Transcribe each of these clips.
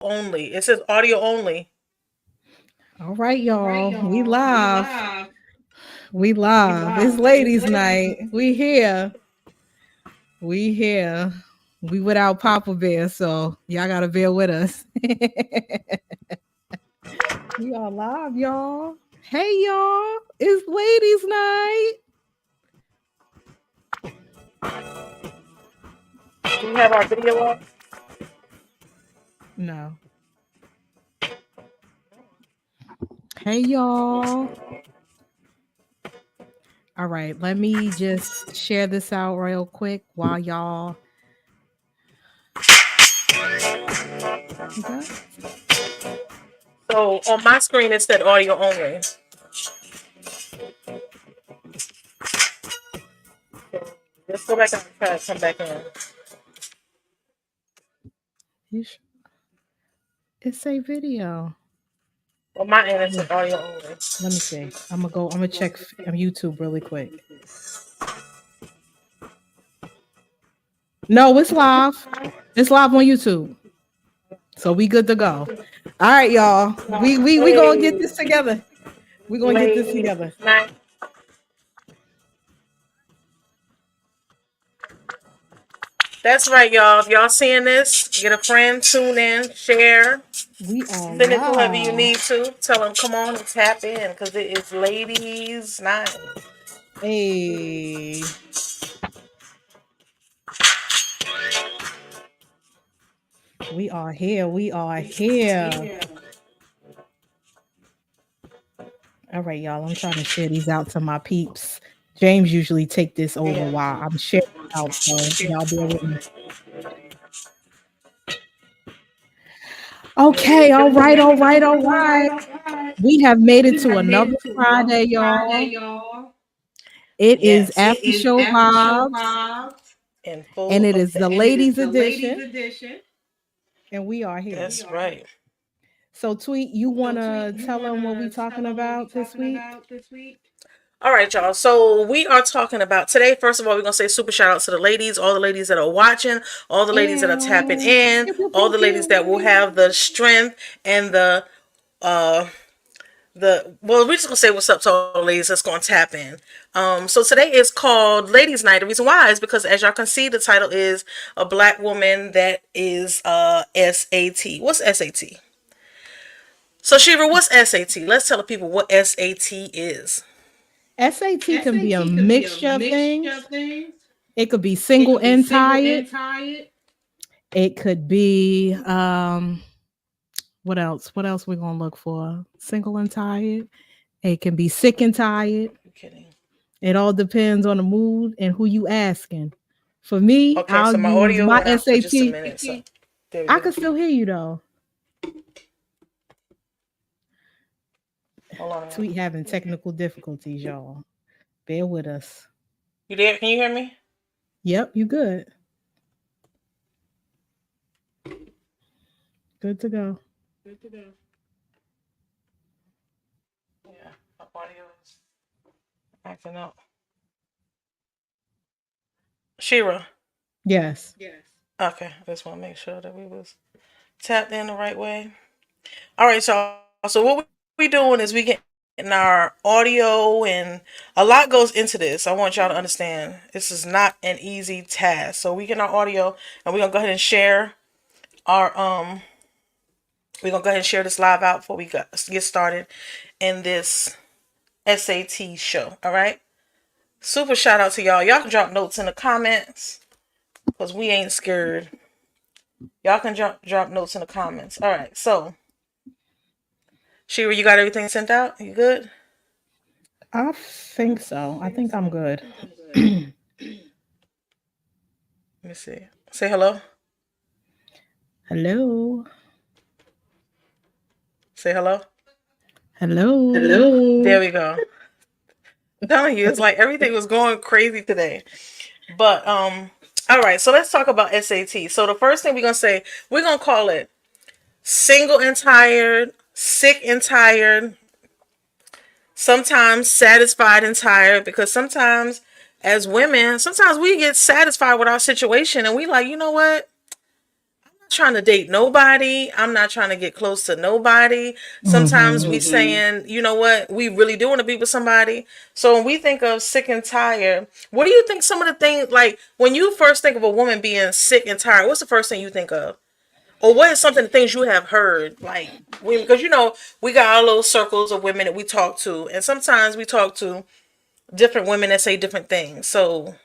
only. It says audio only. All right, All right, y'all. We y'all. We live. live. We We live. It's live. It's ladies' ladies. night. We here. We here. We without Papa Bear, so y'all gotta bear with us. We are live, y'all. Hey, y'all. It's ladies' night. Do we have our video up? No. Hey, y'all. All right, let me just share this out real quick while y'all. You got? So on my screen it said audio only. Let's go back and try to come back in. You It's a video. On my end it Yeah. said audio only. Let me see. I'm gonna go. I'm gonna check YouTube really quick. No, it's live. It's live on YouTube. So we good to go. All right, y'all. We gonna get Hey, this together. We gonna get this ladies together. night. That's right, y'all. If y'all seeing this, get a friend, tune in, share, We are send it to whoever you live. need to. Tell them come on and tap in because it is ladies night. Hey, we are here. We are here. Yeah. All right, y'all. I'm trying to share these out to my peeps. James usually take this over Yeah. while I'm sharing out, so y'all bear with me. Okay, all right, all right, all All right. right. All right. We have made it We to have made another it to another Friday, Friday, y'all. y'all. It is Yes. It after is show after show vibes, vibes, In and full it is the effect. and it is ladies the ladies edition, edition. and we are here. That's right. So, Tweet, you So, want Tweet, to you tell them what we wanna talking tell them what we about this talking week? about this week? All right, y'all. So we are talking about today. First of all, we're gonna say super shout out to the ladies, all the ladies that are watching, all the ladies that are tapping And in, pew, pew, all pew, the ladies that will pew. have the strength and uh well, we're just gonna say what's up to all the ladies that's gonna tap in. So today is called Ladies Night. The reason why is because as y'all can see, the title is a black woman that is S.A.T. What's S.A.T? So SheRa, what's S.A.T? Let's tell the people what S.A.T is. SAT can be a SAT could be a mixture of mixture things. of things. It could be It single could be and single tired. and tired. It could be what else? What else we gonna look for? Single and tired. It can be sick and tired. You kidding? It all depends on the mood and who you asking. For me, Okay, I'll so my use audio my went out for just a SAT. minute. So there we I go. can still hear you though. Hold on a minute. Tweet having technical difficulties, y'all. Bear with us. You there? Can you hear me? Yep, you good. Good to go. Good to go. Yeah, my audio is acting up. SheRa. Yes. Yes. Okay, I just want to make sure that we was tapped in the right way. All right, y'all. So what we doing is we getting our audio, and a lot goes into this. I want y'all to understand this is not an easy task. So we get our audio, and we're gonna go ahead and share our we're gonna go ahead and share this live out before we get started in this SAT show. All right. Super shout out to y'all. Y'all can drop notes in the comments because we ain't scared. Y'all can drop notes in the comments. All right. So SheRa, you got everything sent out? You good? I think so. I think I'm I good. think I'm good. Let me see. Say hello. Hello. Say hello. Hello. There Hello. we go. I'm telling you, it's like everything was going crazy today. But all right, so let's talk about SAT. So the first thing we're gonna call it single and tired, sick and tired, sometimes satisfied and tired, because sometimes as women, sometimes we get satisfied with our situation and we like, you know what? trying to date nobody. I'm not trying to get close to nobody. Sometimes we saying, you know what, we really do want to be with somebody. So when we think of sick and tired, what do you think some of the things, like when you first think of a woman being sick and tired, what's the first thing you think of? Or what is something, the things you have heard, like, because we got our little circles of women that we talk to, and sometimes we talk to different women that say different things. So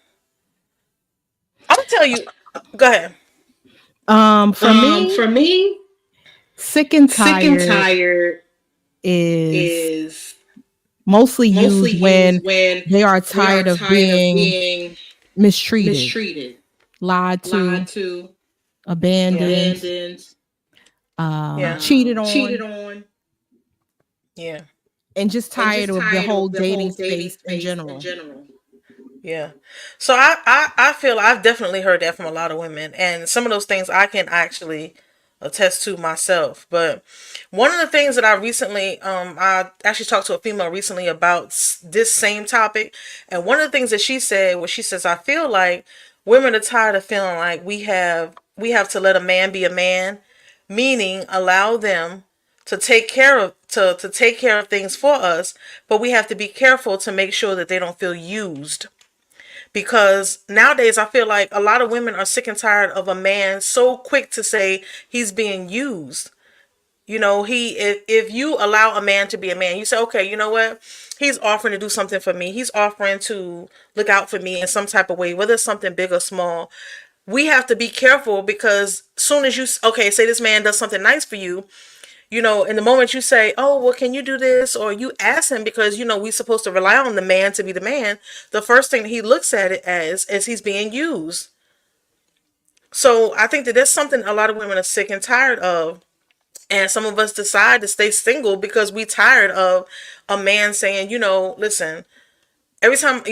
I'm gonna tell you, go ahead. For me, For me, sick and sick and tired tired is is mostly mostly used used when when they are they are tired of tired of being being mistreated, mistreated, lied lied to, to, Yeah, abandoned, abandoned, yeah, cheated cheated on, on, yeah. and just and tired just of the tired whole of the whole dating dating space in space in general. general. Yeah. So I feel I've definitely heard that from a lot of women. And some of those things I can actually attest to myself. But one of the things that I actually talked to a female recently about this same topic. And one of the things that she said was, she says, I feel like women are tired of feeling like we have to let a man be a man, meaning allow them to take care of things for us, but we have to be careful to make sure that they don't feel used, because nowadays I feel like a lot of women are sick and tired of a man so quick to say he's being used. If you allow a man to be a man, you say, okay, you know what? He's offering to do something for me. He's offering to look out for me in some type of way, whether it's something big or small. We have to be careful, because soon as okay, say this man does something nice for you, in the moment you say, oh, well, can you do this? Or you ask him, because, we're supposed to rely on the man to be the man. The first thing that he looks at it as is he's being used. So I think that that's something a lot of women are sick and tired of. And some of us decide to stay single because we tired of a man saying, listen, every time,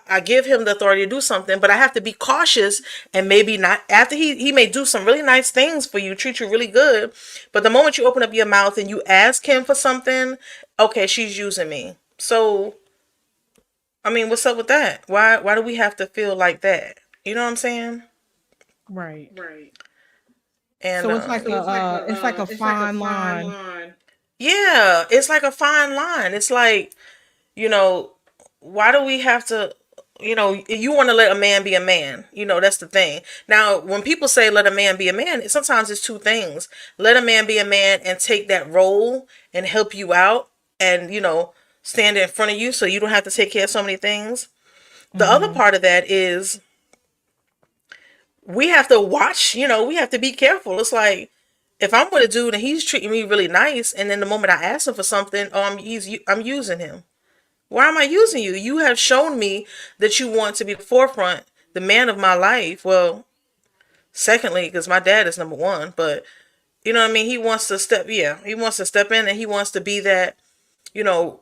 I give him the authority to do something, but I have to be cautious, and maybe not after he may do some really nice things for you, treat you really good, but the moment you open up your mouth and you ask him for something, okay, she's using me. So I mean, what's up with that? Why do we have to feel like that? You know what I'm saying? Right. Right. And So it's like a it's like a fine fine line. line. yeah, it's like a fine line. It's like, you know, why do we have to, you want to let a man be a man. That's the thing. Now, when people say let a man be a man, sometimes it's two things. Let a man be a man and take that role and help you out, and, stand in front of you so you don't have to take care of so many things. The other Mm-hmm. part of that is we have to watch, we have to be careful. It's like, if I'm with a dude and he's treating me really nice, and then the moment I ask him for something, oh, I'm using him. Why am I using you? You have shown me that you want to be the forefront, the man of my life. Well, secondly, because my dad is number one, but you know what I mean? He wants to step in, and he wants to be that,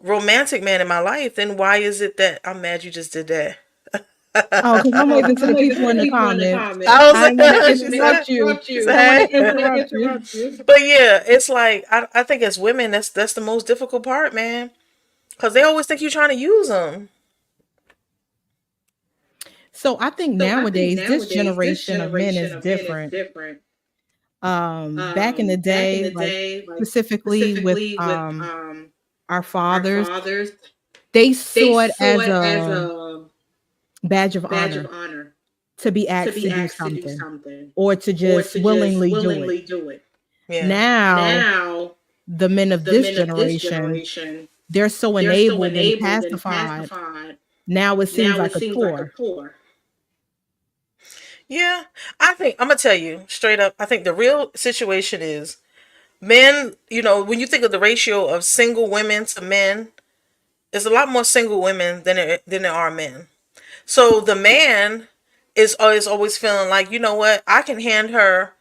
romantic man in my life. Then why is it that I'm mad you just did that? Oh, because I'm Oh, waving because to I'm the waving to people the in the people in the comments. comments. I was I didn't want to like, she said, interrupt you. she I don't want said, to hey. I don't want to interrupt you. interrupt you. But yeah, it's like, I think as women, that's the most difficult part, man, because they always think you're trying to use them. So I think So I think nowadays this nowadays this generation of men generation is of men is different. different. Back in the Back in day, the like day, like specifically with specifically with our our fathers, fathers, they they saw it saw as it as a a badge of badge of honor honor to be to asked be to do asked to do something something or to or just to just willingly do it. willingly do it. Yeah. Now, Now, the men of the this men of this generation, generation, they're so they're so enabled and enabled and pacified. pacified. Now it seems Now it like a seems like a chore. chore. Yeah. I'm going to tell you straight up, I think the real situation is men, when you think of the ratio of single women to men, there's a lot more single women than there are men. So the man is always feeling like, you know what, I can hand her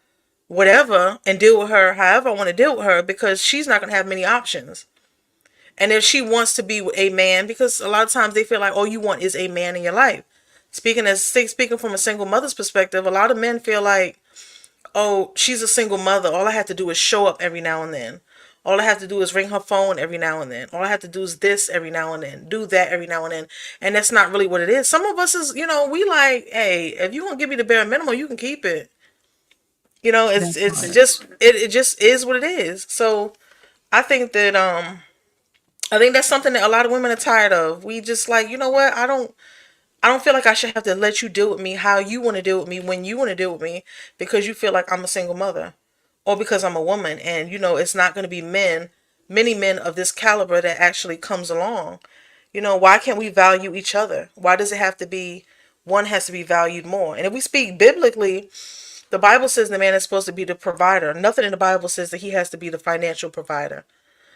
whatever and deal with her however I want to deal with her, because she's not going to have many options. And if she wants to be with a man, because a lot of times they feel like all you want is a man in your life. Speaking from a single mother's perspective, a lot of men feel like, oh, she's a single mother. All I have to do is show up every now and then. All I have to do is ring her phone every now and then. All I have to do is this every now and then. Do that every now and then. And that's not really what it is. Some of us is, we like, hey, if you want to give me the bare minimum, you can keep it. You know, That it's part. just it just is what it is. So I think that I think that's something that a lot of women are tired of. We just like, you know what? I don't feel like I should have to let you deal with me how you want to deal with me when you want to deal with me because you feel like I'm a single mother or because I'm a woman. And, you know, it's not going to be many men of this caliber that actually comes along. You know, why can't we value each other? Why does it have to be one has to be valued more? And if we speak biblically, the Bible says the man is supposed to be the provider. Nothing in the Bible says that he has to be the financial provider.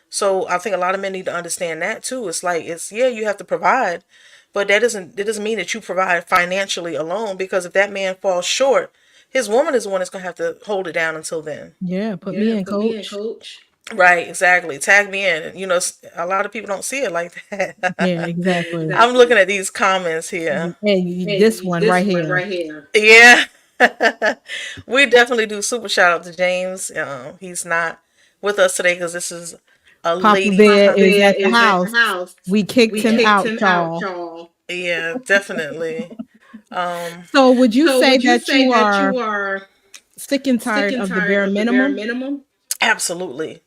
So I think a lot of men need to understand that too. It's like it's yeah, you have to provide, but that doesn't mean that you provide financially alone because if that man falls short, his woman is the one that's gonna have to hold it down until then. Yeah, put me Yeah, in, put me in, coach. coach. Right, exactly. Tag me in. You know, a lot of people don't see it like Yeah, that. Yeah, exactly. I'm looking at these comments here. Hey, this Hey, one this right one here. right here. Yeah. We definitely do super shout out to James. He's not with us today because this is a Papa ladies' Bear Papa is Bear at the is at the house. house. We kicked We him kicked out, him out, y'all. y'all. Yeah, definitely. So would you So say would you that say you that are you are sick and sick tired and of the tired bare of the bare minimum? minimum? Absolutely.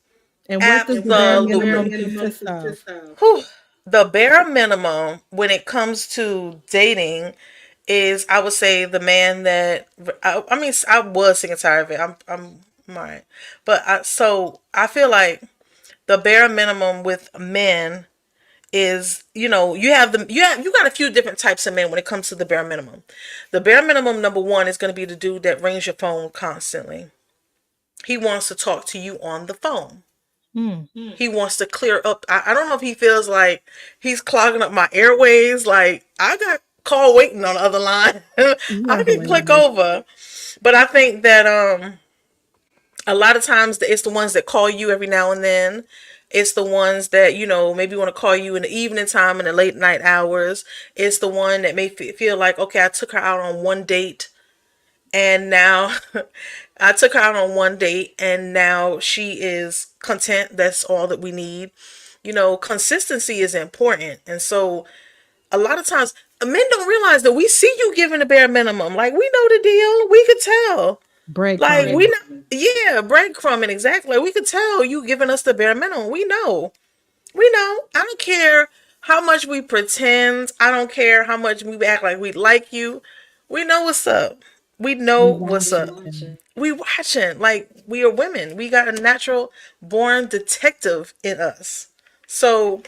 And what does the bare Absolutely. Bare minimum minimum consist of? consists of? Whew. The bare minimum when it comes to dating is, I would say, the man that I mean, I was sick and tired of it. I'm right, but I feel like the bare minimum with men is, you know, you got a few different types of men when it comes to the bare minimum. The bare minimum number one is going to be the dude that rings your phone constantly. He wants to talk to you on the phone. Hmm. He wants to clear up. I don't know if he feels like he's clogging up my airways. Like I got call waiting on the other line. You I are can click hilarious. over. But I think that a lot of times it's the ones that call you every now and then. It's the ones that, you know, maybe want to call you in the evening time in the late night hours. It's the one that may feel like, okay, I took her out on one date and now I took her out on one date and now she is content. That's all that we need. You know, consistency is important. And so a lot of times men don't realize that we see you giving the bare minimum. Like we know the deal. We could tell. Like we Breadcrumbing. know, yeah, breadcrumbing exactly. Like, we could tell you giving us the bare minimum. We know. We know. I don't care how much we pretend. I don't care how much we act like we like you. We know what's up. We know We what's up. watching. We watching. Like we are women. We got a natural born detective in us. So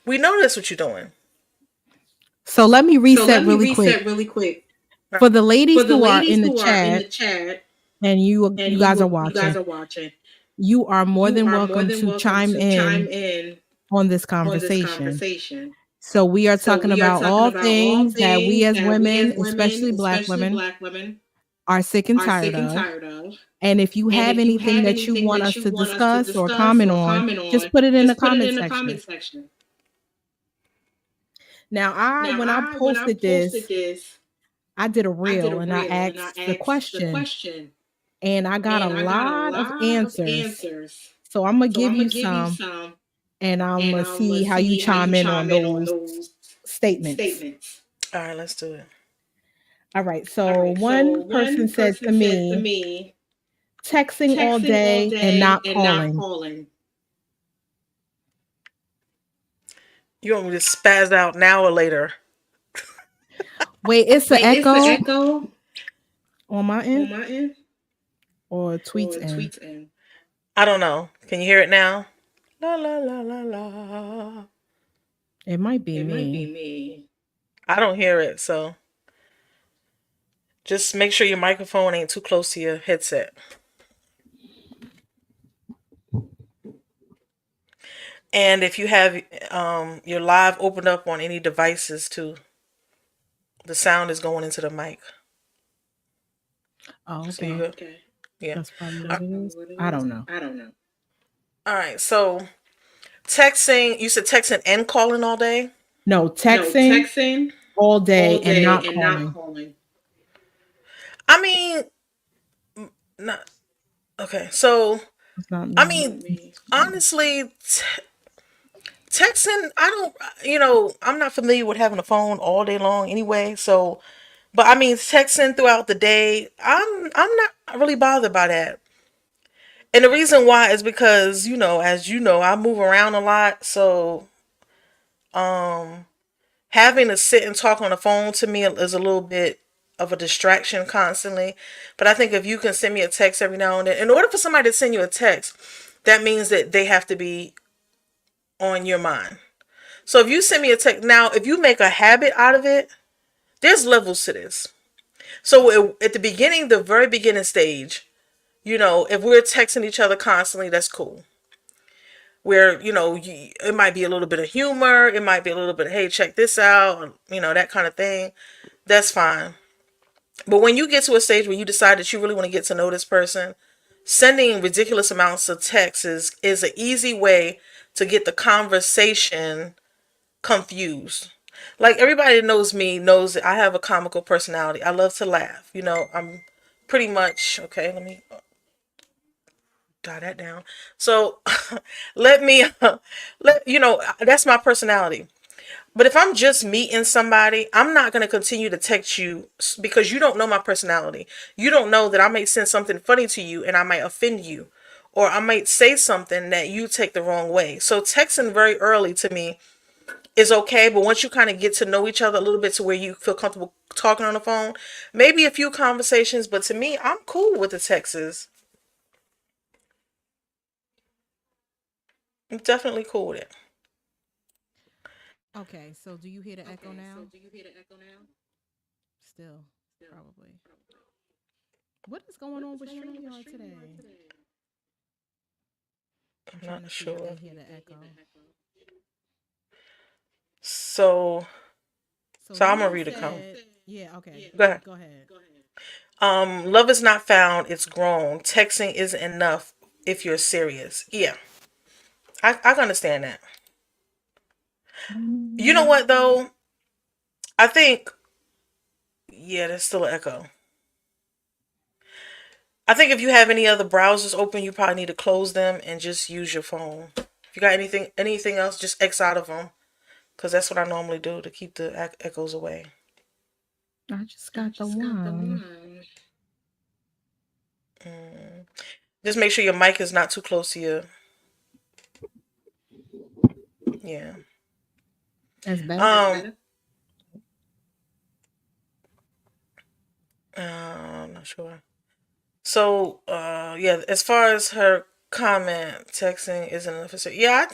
we know that's what you're doing. So let me So reset let me really quick. reset really quick. For the ladies For the who are in ladies the who are in chat the chat and you and guys are you guys watching, are watching, you are more you than are more welcome than to welcome chime to chime in in on this on this conversation. conversation. So we are So talking we are about talking all about all things that we things as that we women, as women, especially black especially women, black women, are sick and are tired sick and of. tired of. And if you And have if you anything have that you anything want that us you to want us to discuss or discuss comment or on, comment just on, put it in the just put it comment in the section. comment section. Now, Now, when I when I posted posted this, this, I did a I did reel a and I reel and I asked the asked the question, question, and I got a and I got a lot of lot of answers. answers. So I'm gonna So give I'm gonna you give you some, some, and I'm and gonna I'm gonna see how you see how you chime in on chime in on those those statements. statements. All right, let's do it. All right. All So right. So one person one said to person said to me, me, texting all texting all day and day not and not calling. calling. You want me to spaz out now or later? Wait, it's an Wait, it's the echo echo on my on end my end or tweets or end? tweets end? I don't know. Can you hear it now? La la la la la. It might be It might be me. me. I don't hear it, so just make sure your microphone ain't too close to your headset. And if you have your live opened up on any devices too, the sound is going into the mic. Oh, So you okay. go. Okay. Yeah. That's probably Uh, what it is. what it I is? don't know. I don't know. All right. So texting, you said texting and calling all day? No, No, texting texting all all day and day not and not calling. calling. I mean, not okay. So, It's not I me. mean, honestly, texting, I don't, you know, I'm not familiar with having a phone all day long anyway. So, But I mean, texting throughout the day, I'm not really bothered by that. And the reason why is because, as you know, I move around a lot, so um having to sit and talk on the phone to me is a little bit of a distraction constantly. But I think if you can send me a text every now and then, in order for somebody to send you a text, that means that they have to be on your mind. So if you send me a text now, if you make a habit out of it, there's levels to this. So at the beginning, the very beginning stage, if we're texting each other constantly, that's cool. Where, it might be a little bit of humor, it might be a little bit of, hey, check this out, that kind of thing. That's fine. But when you get to a stage where you decide that you really want to get to know this person, sending ridiculous amounts of texts is an easy way to get the conversation confused. Like everybody that knows me knows that I have a comical personality. I love to laugh. I'm pretty much okay. Let me jot that down. So let me that's my personality. But if I'm just meeting somebody, I'm not going to continue to text you because you don't know my personality. You don't know that I might send something funny to you and I might offend you. Or I might say something that you take the wrong way. So texting very early to me is okay. But once you kind of get to know each other a little bit to where you feel comfortable talking on the phone, maybe a few conversations. But to me, I'm cool with the texts. I'm definitely cool with it. Okay, so do you hear the echo now? Still, probably. What is going on with StreamYard today? I'm I'm trying not to see if they sure. hear the echo. So, So so I'm gonna Lily read a comment. said, yeah, okay, Go ahead. go ahead. Love is not found, it's grown. Texting isn't enough if you're serious. Yeah, I can understand that. You know what, though? I think, yeah, there's still an echo. I think if you have any other browsers open, you probably need to close them and just use your phone. If you got anything else, just X out of them. Because that's what I normally do to keep the echoes away. I just got the one. Mm. Just make sure your mic is not too close to your, yeah. That's better. Um, I'm not sure. So, yeah, as far as her comment, texting isn't enough. Yeah,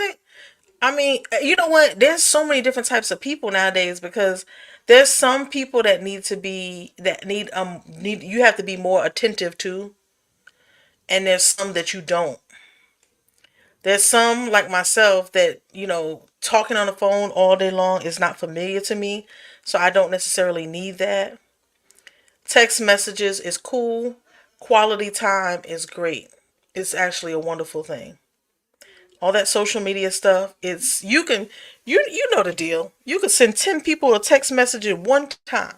I mean, you know what? There's so many different types of people nowadays because there's some people that need you have to be more attentive to, and there's some that you don't. There's some like myself that, talking on the phone all day long is not familiar to me, so I don't necessarily need that. Text messages is cool. Quality time is great. It's actually a wonderful thing. All that social media stuff, it's you know the deal. You could send 10 people a text message at one time.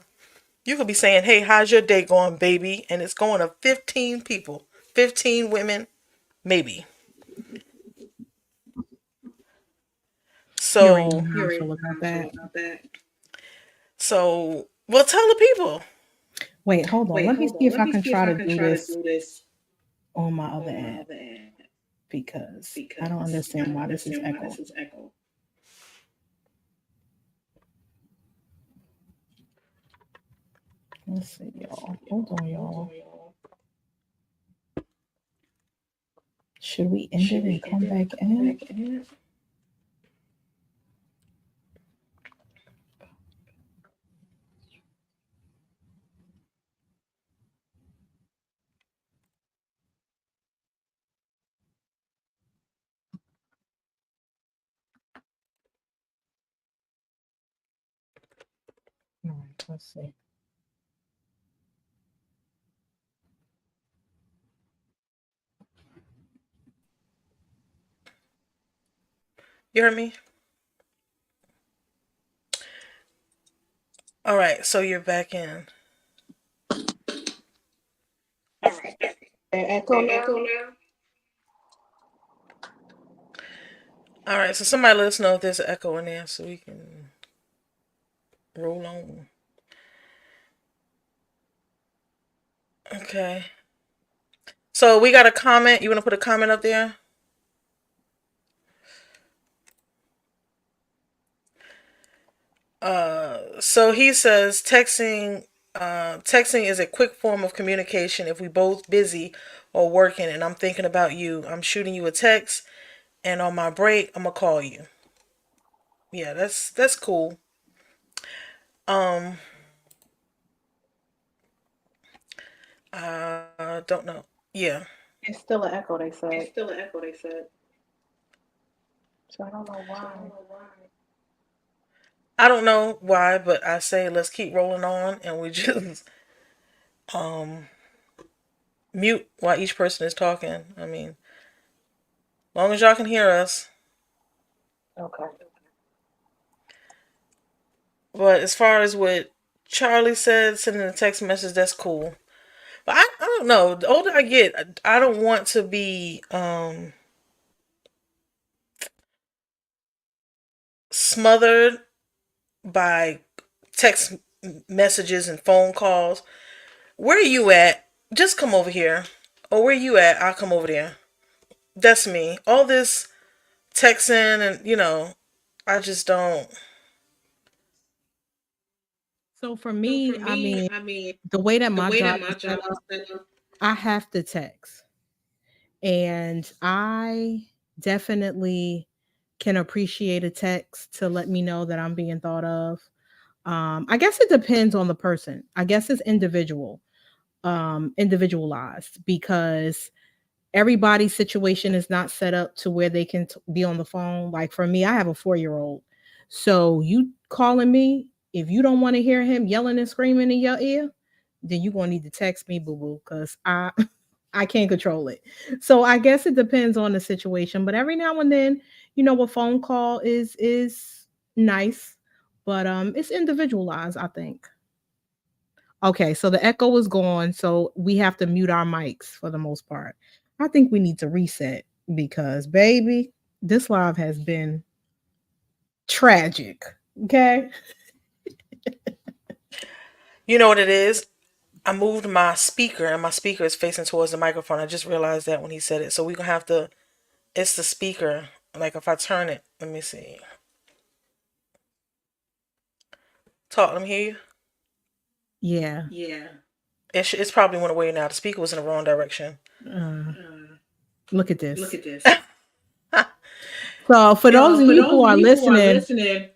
You could be saying, "Hey, how's your day going, baby?" and it's going to 15 people, 15 women, maybe. You already know So, how I feel about that. well, tell the people. Wait, hold on. Let me see if I can try to do this on my other app because I don't understand why this is echoing. Let's see, y'all. Hold on, y'all. Should we end it and come back in? All right, let's see. You heard me? All right, so you're back in. Echo now? All right, so somebody let us know if there's an echo in there so we can roll on. Okay. So we got a comment. You want to put a comment up there? So he says texting is a quick form of communication if we both busy or working and I'm thinking about you. I'm shooting you a text and on my break I'm gonna call you. Yeah, that's cool. Um don't know. Yeah. It's still an echo, they It's said. still an echo, they said. So I don't know So I don't why. know why. I don't know why, but I say let's keep rolling on and we just um mute while each person is talking. I mean, as long as y'all can hear us. Okay. But as far as what Charlie said, sending a text message, that's cool. But I don't know. The older I get, I don't want to be smothered by text messages and phone calls. Where are you at? Just come over here. Or where you at? I'll come over there. That's me. All this texting and I just don't. So for So me, for I me, mean, I mean, the way that the my way that job my is set job is up, set up. I have to text. And I definitely can appreciate a text to let me know that I'm being thought of. I guess it depends on the person. I guess it's individualized because everybody's situation is not set up to where they can be on the phone. Like for me, I have a 4-year-old. So you calling me, if you don't want to hear him yelling and screaming in your ear, then you're gonna need to text me, boo boo, because I I can't control it. So I guess it depends on the situation. But every now and then, a phone call is nice, but it's individualized, I think. Okay, so the echo is gone, so we have to mute our mics for the most part. I think we need to reset because, baby, this live has been tragic. Okay. You know what it is? I moved my speaker and my speaker is facing towards the microphone. I just realized that when he said it. So we're gonna have to it's the speaker. Like if I turn it, let me see. Talk, let me hear you. Yeah. Yeah. It's probably went away now. The speaker was in the wrong direction. Uh, Uh, look at look this. at this. So, for those So of for you those who of are you who are listening, listening,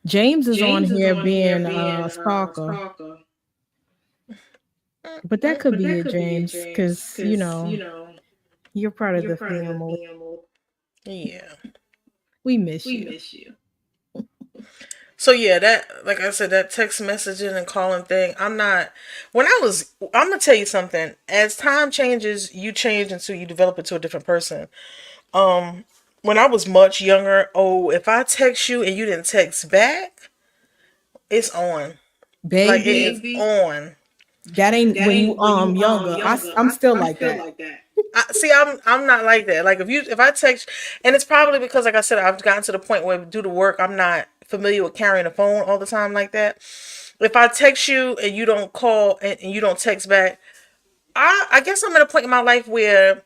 James is on James is here on here being being a a stalker, stalker. but that could But be that it, could be it, James, James, because because you're part of you're the part of the family. family. Yeah. We miss We you. miss you. So yeah, that like I said, that text messaging and calling thing. I'm gonna tell you something. As time changes, you change until you develop into a different person. Um, when I was much younger, oh, if I text you and you didn't text back, it's on. Like it is Baby, on. that ain't That when you ain't when you younger. younger. I'm still I'm like still that. like that. See, I'm not like that. Like if I text, and it's probably because like I said, I've gotten to the point where due to work, I'm not familiar with carrying a phone all the time like that. If I text you and you don't call and you don't text back, I guess I'm at a point in my life where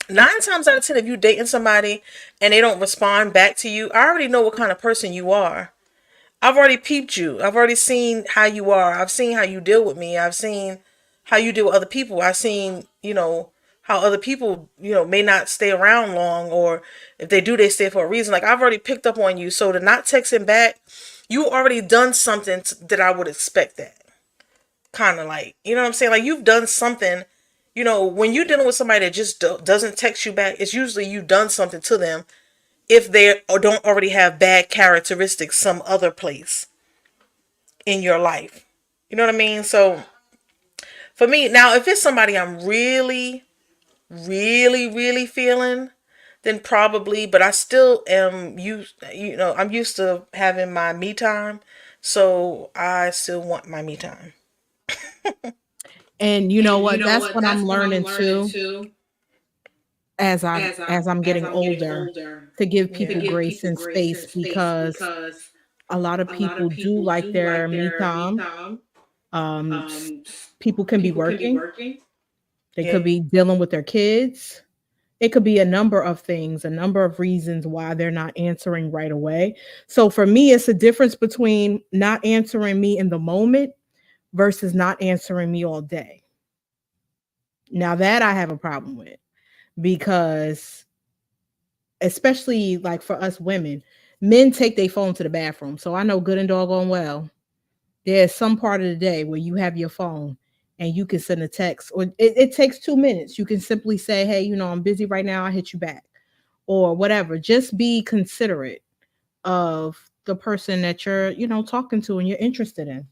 9 times out of 10, if you dating somebody and they don't respond back to you, I already know what kind of person you are. I've already peeped you. I've already seen how you are. I've seen how you deal with me. I've seen how you deal with other people. I've seen, how other people, may not stay around long, or if they do, they stay for a reason. Like I've already picked up on you. So to not texting back, you already done something that I would expect that. Kind of like, you know what I'm saying? Like you've done something, when you're dealing with somebody that just doesn't text you back, it's usually you done something to them if they or don't already have bad characteristics some other place in your life. You know what I mean? So for me, now if it's somebody I'm really, really, really feeling, then probably, but I still am I'm used to having my me time. So I still want my me time. And you know And you what? know That's what? what I'm That's what I'm learning learning too too as I as as I'm as getting I'm getting older older to give to people give grace people and grace space and space because because a lot of a lot people of do people like do their like me their me time, time, People can be working, they Yeah. could be dealing with their kids. It could be a number of things, a number of reasons why they're not answering right away. So for me, it's a difference between not answering me in the moment versus not answering me all day. Now that I have a problem with, because especially like for us women, men take their phone to the bathroom. So I know good and doggone well there's some part of the day where you have your phone and you can send a text, or it takes 2 minutes. You can simply say, hey, I'm busy right now, I'll hit you back, or whatever. Just be considerate of the person that you're, talking to and you're interested in.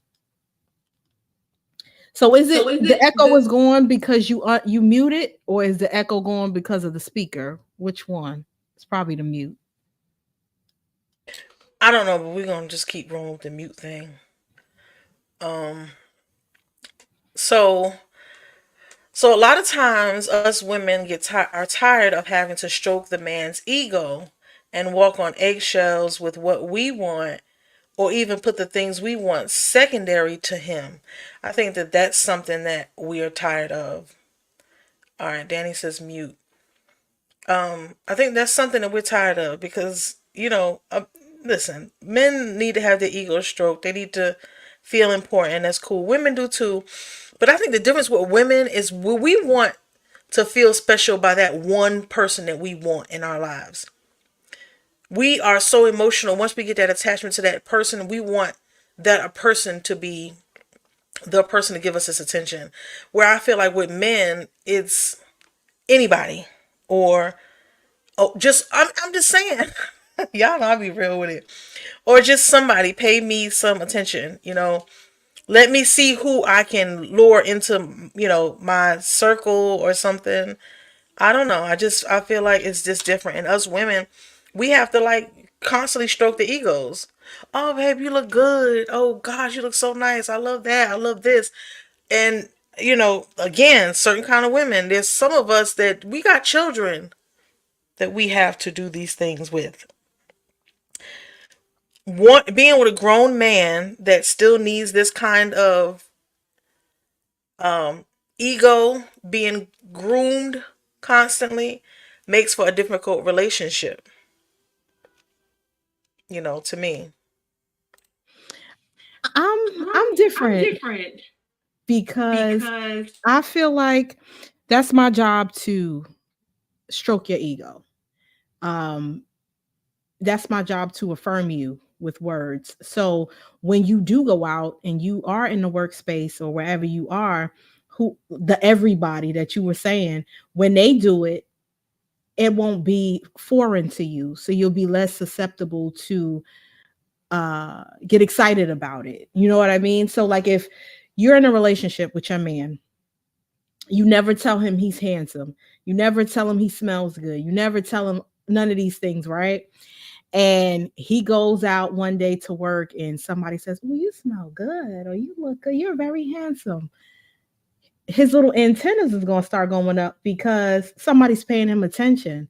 So is it the echo is going because you muted, or is the echo going because of the speaker? Which one? It's probably the mute. I don't know, but we're gonna just keep rolling with the mute thing. Um, so so a lot of times us women are tired of having to stroke the man's ego and walk on eggshells with what we want, or even put the things we want secondary to him. I think that that's something that we are tired of. All right, Danny says mute. I think that's something that we're tired of because, listen, men need to have their ego stroked. They need to feel important. That's cool. Women do too. But I think the difference with women is we want to feel special by that one person that we want in our lives. We are so emotional. Once we get that attachment to that person, we want that a person to be the person to give us this attention. Where I feel like with men, it's anybody, or I'm just saying. Y'all know I'll be real with it. Or just somebody pay me some attention, Let me see who I can lure into, my circle or something. I don't know. I feel like it's just different. And us women, we have to like constantly stroke the egos. Oh, babe, you look good. Oh gosh, you look so nice. I love that. I love this. And again, certain kind of women, there's some of us that we got children that we have to do these things with. Being with a grown man that still needs this kind of um, ego being groomed constantly makes for a difficult relationship, to me. I'm different because I feel like that's my job to stroke your ego. Um, that's my job to affirm you with words. So when you do go out and you are in the workspace or wherever you are, who the everybody that you were saying, when they do it, it won't be foreign to you. So you'll be less susceptible to get excited about it. You know what I mean? So like if you're in a relationship with your man, you never tell him he's handsome. You never tell him he smells good. You never tell him none of these things, right? And he goes out one day to work and somebody says, "Oh, you smell good," or "You look good. You're very handsome." His little antennas is going to start going up because somebody's paying him attention.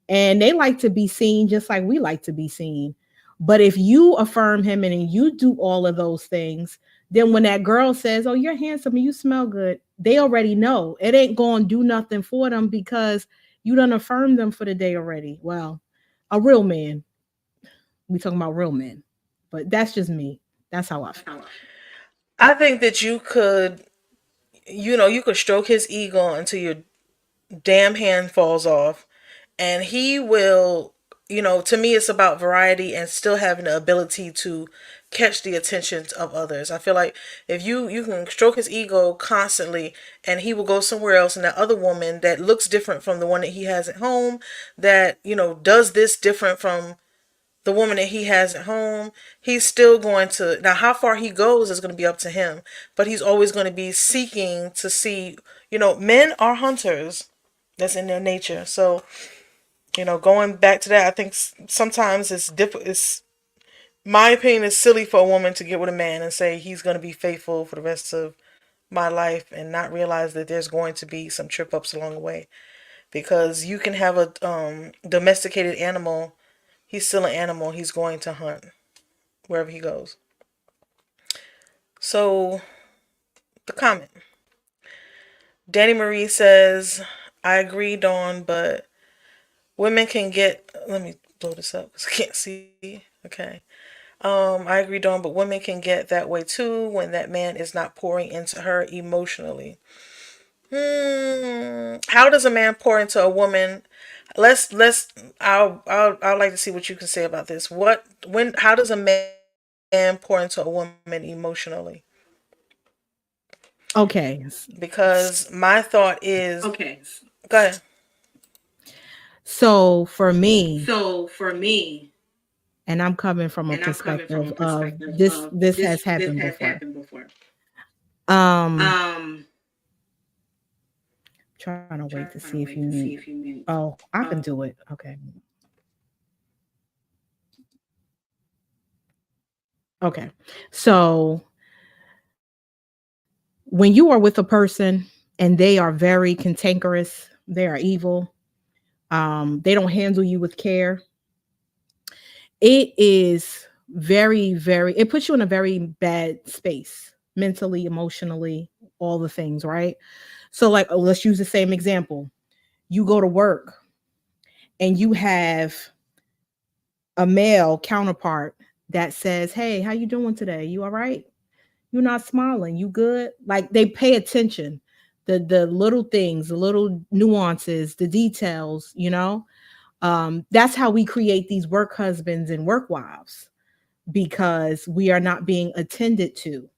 And they like to be seen just like we like to be seen. But if you affirm him and you do all of those things, then when that girl says, "Oh, you're handsome and you smell good," they already know it ain't going to do nothing for them because you done affirmed them for the day already. Well, a real man, we talking about real men, but that's just me. That's how I feel. I think that you could stroke his ego until your damn hand falls off, and he will. To me, it's about variety and still having the ability to catch the attentions of others. I feel like if you can stroke his ego constantly, and he will go somewhere else, and that other woman that looks different from the one that he has at home, that does this different from the woman that he has at home, he's still going to. Now how far he goes is going to be up to him, but he's always going to be seeking to see. Men are hunters. That's in their nature. So going back to that, I think sometimes it's my opinion, is silly for a woman to get with a man and say he's going to be faithful for the rest of my life and not realize that there's going to be some trip ups along the way, because you can have a domesticated animal. He's still an animal. He's going to hunt wherever he goes. So comment. Danny Marie says, I agree, Dawn, but women can get. Let me blow this up because I can't see. Okay. I agree, Dawn, but women can get that way too when that man is not pouring into her emotionally. How does a man pour into a woman? Let's. I'd like to see what you can say about this. How does a man pour into a woman emotionally? Okay. Because my thought is, go ahead. So for me, So for me, and I'm coming from a and I'm coming from perspective a of perspective this of this has this happened has before. happened before. Um Um, Trying to wait to Trying to see if wait you to see mute. if you mute. Oh, I can Oh, do it. Okay. Okay. So when you are with a person and they are very cantankerous, they are evil, they don't handle you with care, it is it puts you in a very bad space mentally, emotionally, all the things, right? So, like, let's use the same example. You go to work and you have a male counterpart that says, "Hey, how you doing today? You all right? You're not smiling. You good?" Like, they pay attention. The little things, the little nuances, the details, that's how we create these work husbands and work wives, because we are not being attended to.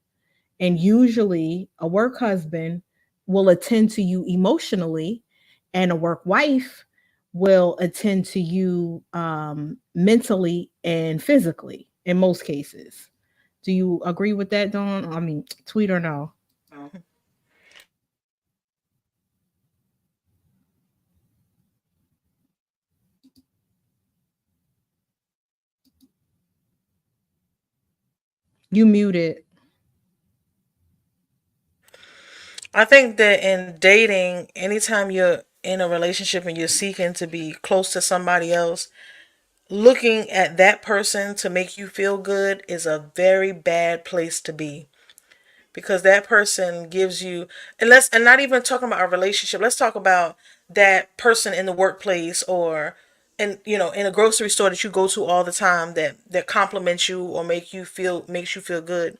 And usually a work husband will attend to you emotionally, and a work wife will attend to you mentally and physically in most cases. Do you agree with that, Dawn? I mean, tweet or no? You muted. I think that in dating, anytime you're in a relationship and you're seeking to be close to somebody else, looking at that person to make you feel good is a very bad place to be, because that person gives you, and not even talking about a relationship, let's talk about that person in the workplace, or in a grocery store that you go to all the time, that compliments you or makes you feel good.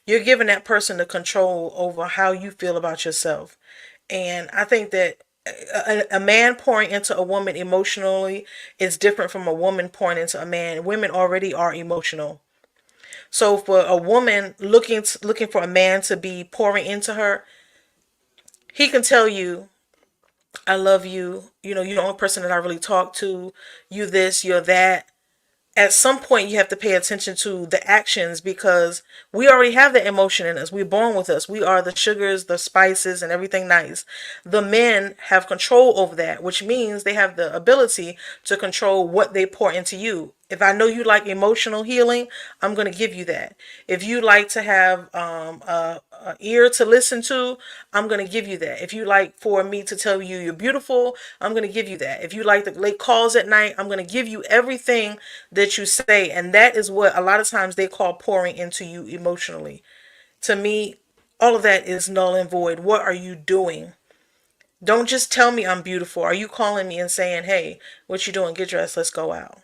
You're giving that person the control over how you feel about yourself. And I think that a man pouring into a woman emotionally is different from a woman pouring into a man. Women already are emotional. So for a woman looking for a man to be pouring into her, he can tell you, "I love you. You're the only person that I really talk to. You this, you're that." At some point you have to pay attention to the actions, because we already have that emotion in us. We're born with us. We are the sugars, the spices, and everything nice. The men have control over that, which means they have the ability to control what they pour into you. If I know you like emotional healing, I'm going to give you that. If you like to have a ear to listen to, I'm going to give you that. If you like for me to tell you you're beautiful, I'm going to give you that. If you like the late calls at night, I'm going to give you everything that you say. And that is what a lot of times they call pouring into you emotionally. To me, all of that is null and void. What are you doing? Don't just tell me I'm beautiful. Are you calling me and saying, "Hey, what you doing? Get dressed. Let's go out.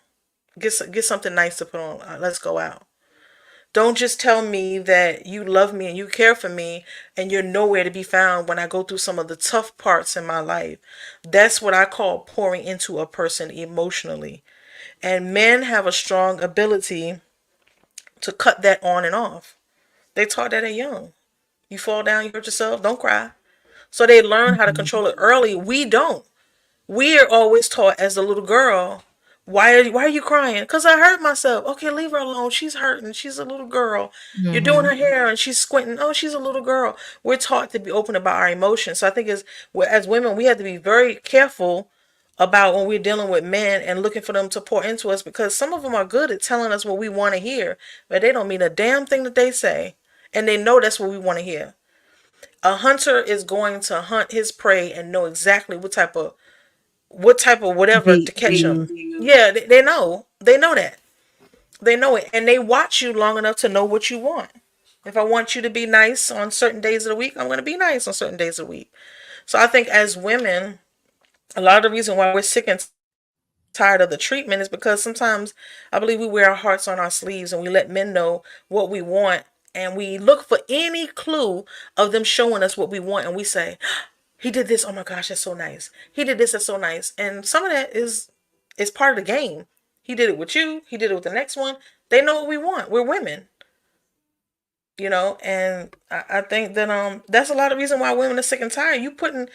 Get something nice to put on. Let's go out." Don't just tell me that you love me and you care for me and you're nowhere to be found when I go through some of the tough parts in my life. That's what I call pouring into a person emotionally. And men have a strong ability to cut that on and off. They taught that at young. You fall down, you hurt yourself, don't cry. So they learn how to Mhm. control it early. We don't. We are always taught as a little girl, why are you crying? Because I hurt myself. Okay, leave her alone. She's hurting. She's a little girl. You're doing her Mhm. hair and she's squinting. Oh, she's a little girl. We're taught to be open about our emotions. So I think as women, we have to be very careful about when we're dealing with men and looking for them to pour into us, because some of them are good at telling us what we want to hear, but they don't mean a damn thing that they say. And they know that's what we want to hear. A hunter is going to hunt his prey and know exactly what type of whatever to Bait to catch them. use. Yeah, they know that. They know it, and they watch you long enough to know what you want. If I want you to be nice on certain days of the week, I'm going to be nice on certain days of the week. So I think as women, a lot of the reason why we're sick and tired of the treatment is because sometimes I believe we wear our hearts on our sleeves and we let men know what we want, and we look for any clue of them showing us what we want, and we say, he did this, oh my gosh, that's so nice. He did this, that's so nice. And some of that is part of the game. He did it with you, he did it with the next one. They know what we want. We're women. And I think that that's a lot of reason why women are sick and tired. You putting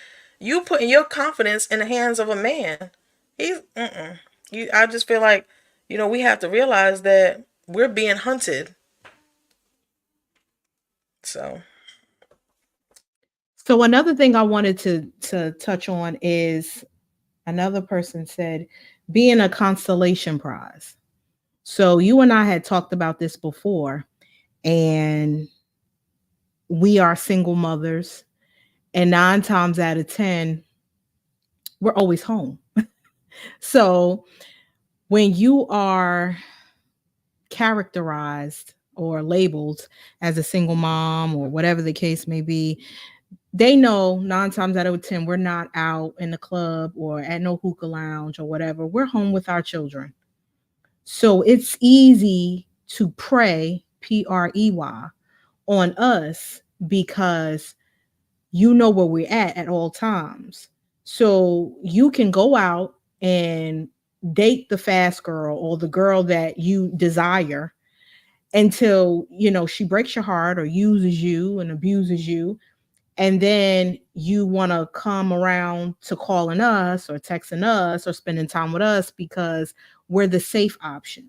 your confidence in the hands of a man. He's I just feel like, we have to realize that we're being hunted. So So another thing I wanted to touch on is another person said being a constellation prize. So you and I had talked about this before, and we are single mothers, and 9 times out of 10, we're always home. So when you are characterized or labeled as a single mom or whatever the case may be, they know 9 times out of 10 we're not out in the club or at no hookah lounge or whatever. We're home with our children. So it's easy to prey on us because you know where we're at all times. So you can go out and date the fast girl or the girl that you desire until, she breaks your heart or uses you and abuses you. And then you want to come around to calling us or texting us or spending time with us because we're the safe option.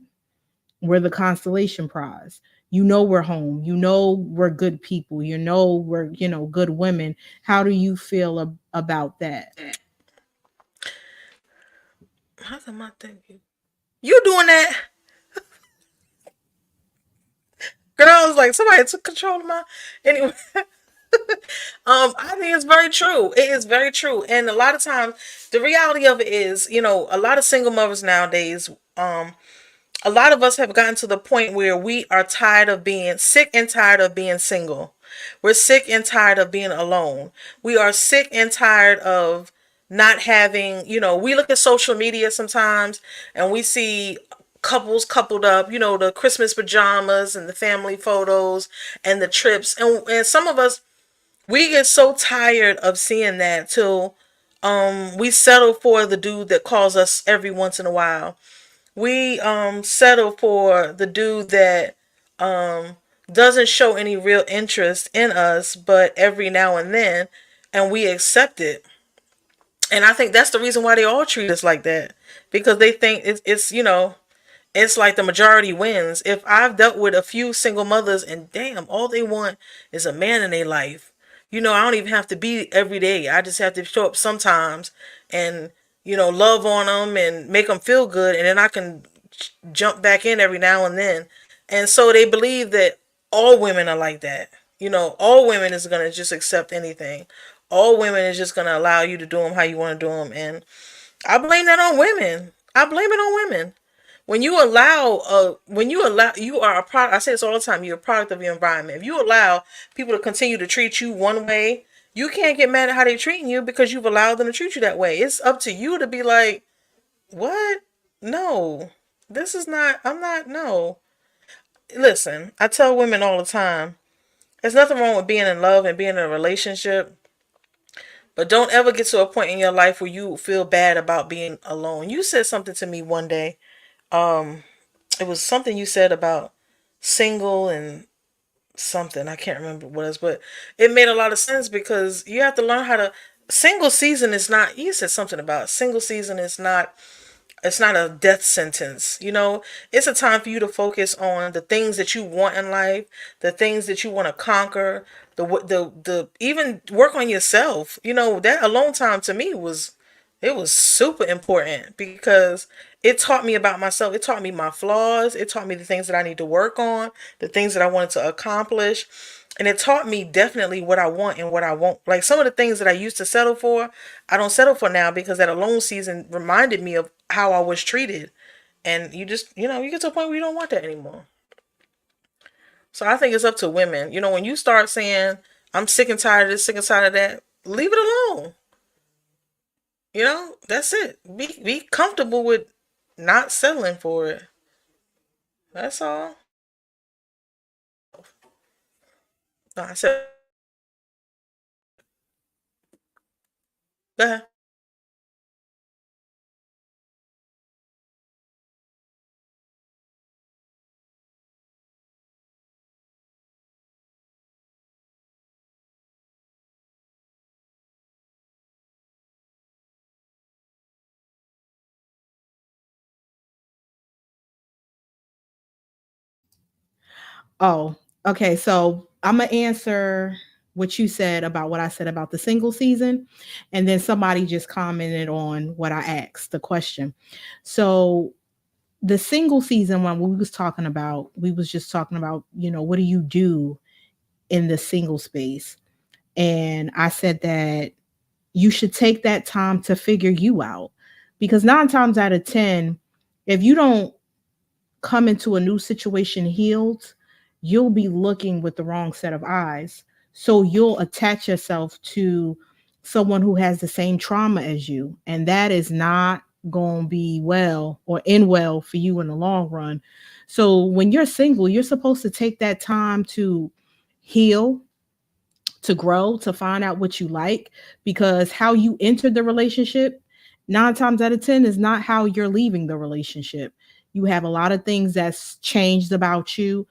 We're the constellation prize. You know we're home. You know we're good people. You know we're, good women. How do you feel about that? how's my thinking? You doing that, girl? I was like, somebody took control of my. Anyway, I think it's very true. It is very true, and a lot of times, the reality of it is, a lot of single mothers nowadays. A lot of us have gotten to the point where we are tired of being sick and tired of being single. We're sick and tired of being alone. We are sick and tired of not having, we look at social media sometimes and we see couples coupled up, the Christmas pajamas and the family photos and the trips. And some of us, we get so tired of seeing that till we settle for the dude that calls us every once in a while. We settle for the dude that doesn't show any real interest in us, but every now and then, and we accept it. And I think that's the reason why they all treat us like that, because they think it's like the majority wins. If I've dealt with a few single mothers and damn, all they want is a man in their life. I don't even have to be every day. I just have to show up sometimes and, love on them and make them feel good. And then I can jump back in every now and then. And so they believe that all women are like that. All women is going to just accept anything. All women is just going to allow you to do them how you want to do them. And I blame that on women. I blame it on women. When you allow, you are a product. I say this all the time. You're a product of your environment. If you allow people to continue to treat you one way, you can't get mad at how they're treating you because you've allowed them to treat you that way. It's up to you to be like, what? No, this is not. I'm not. No. Listen, I tell women all the time. There's nothing wrong with being in love and being in a relationship, but don't ever get to a point in your life where you feel bad about being alone. You said something to me one day. Um, it was something you said about single and something. I can't remember what it was, but it made a lot of sense because you have to learn how to. Single season is not. You said something about single season is not. It's not a death sentence. It's a time for you to focus on the things that you want in life, the things that you want to conquer, the even work on yourself. That alone time to me was super important because it taught me about myself. It taught me my flaws. It taught me the things that I need to work on, the things that I wanted to accomplish. And it taught me definitely what I want and what I won't. Like some of the things that I used to settle for, I don't settle for now because that alone season reminded me of how I was treated. And you just, you get to a point where you don't want that anymore. So I think it's up to women. When you start saying, I'm sick and tired of this, sick and tired of that, leave it alone. That's it. Be comfortable with not settling for it. That's all. No, I said, go ahead. Oh, okay. So I'm gonna answer what you said about what I said about the single season, and then somebody just commented on what I asked the question. So the single season one we was talking about, we was just talking about, what do you do in the single space? And I said that you should take that time to figure you out because 9 times out of 10, if you don't come into a new situation healed, you'll be looking with the wrong set of eyes. So you'll attach yourself to someone who has the same trauma as you. And that is not going to be well or end well for you in the long run. So when you're single, you're supposed to take that time to heal, to grow, to find out what you like, because how you entered the relationship 9 times out of 10 is not how you're leaving the relationship. You have a lot of things that's changed about you.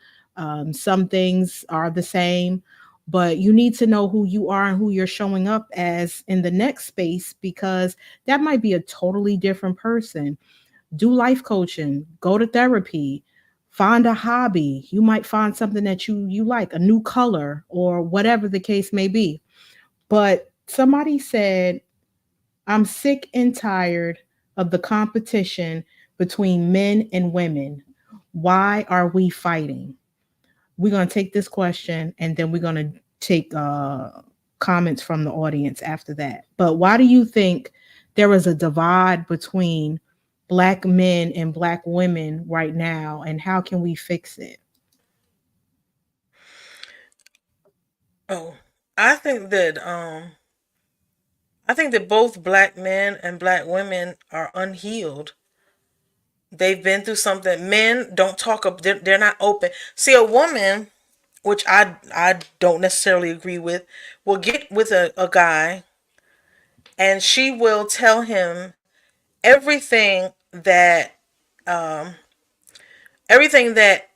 Some things are the same, but you need to know who you are and who you're showing up as in the next space, because that might be a totally different person. Do life coaching, go to therapy, find a hobby. You might find something that you like, a new color or whatever the case may be. But somebody said, I'm sick and tired of the competition between men and women. Why are we fighting? We're going to take this question and then we're going to take comments from the audience after that. But why do you think there is a divide between Black men and Black women right now? And how can we fix it? Oh, I think that both black men and black women are unhealed. They've been through something. Men don't talk up. They're not open. See, a woman, which I don't necessarily agree with, will get with a guy, and she will tell him everything that um everything that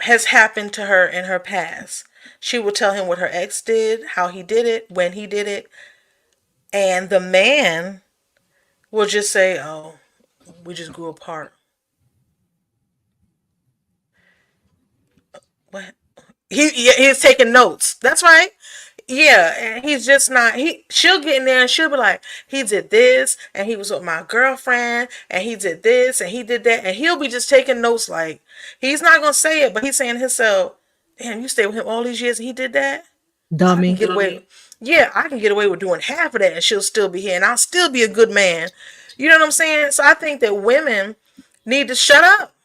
has happened to her in her past. She will tell him what her ex did, how he did it, when he did it, and the man will just say, "Oh, we just grew apart." What? He's taking notes. That's right. Yeah, and he's just not. She'll get in there and she'll be like, he did this, and he was with my girlfriend, and he did this, and he did that, and he'll be just taking notes. Like, he's not gonna say it, but he's saying to himself, "Damn, you stayed with him all these years, and he did that. I can Dummy. get away. Yeah, I can get away with doing half of that, and she'll still be here, and I'll still be a good man." You know what I'm saying? So I think that women need to shut up.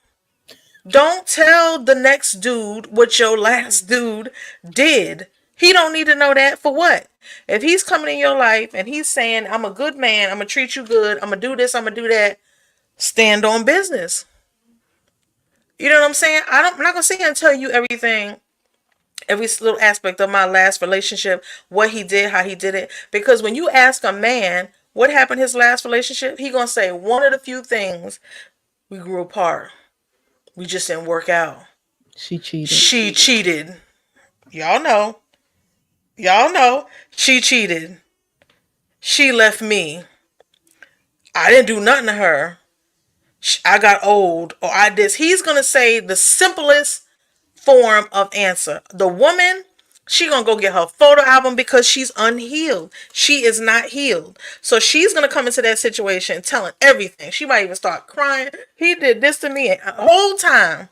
Don't tell the next dude what your last dude did. He don't need to know that for what? If he's coming in your life and he's saying, "I'm a good man, I'm gonna treat you good, I'm gonna do this, I'm gonna do that," stand on business. You know what I'm saying? I'm not gonna sit here and tell you everything, every little aspect of my last relationship, what he did, how he did it. Because when you ask a man what happened in his last relationship, he gonna say one of the few things: we grew apart. We just didn't work out. She cheated. She cheated. Y'all know. Y'all know. She cheated. She left me. I didn't do nothing to her. I got old, or I did. He's gonna say the simplest form of answer. The woman, she gonna go get her photo album because she's unhealed. She is not healed. So she's gonna come into that situation telling everything. She might even start crying. He did this to me, and the whole time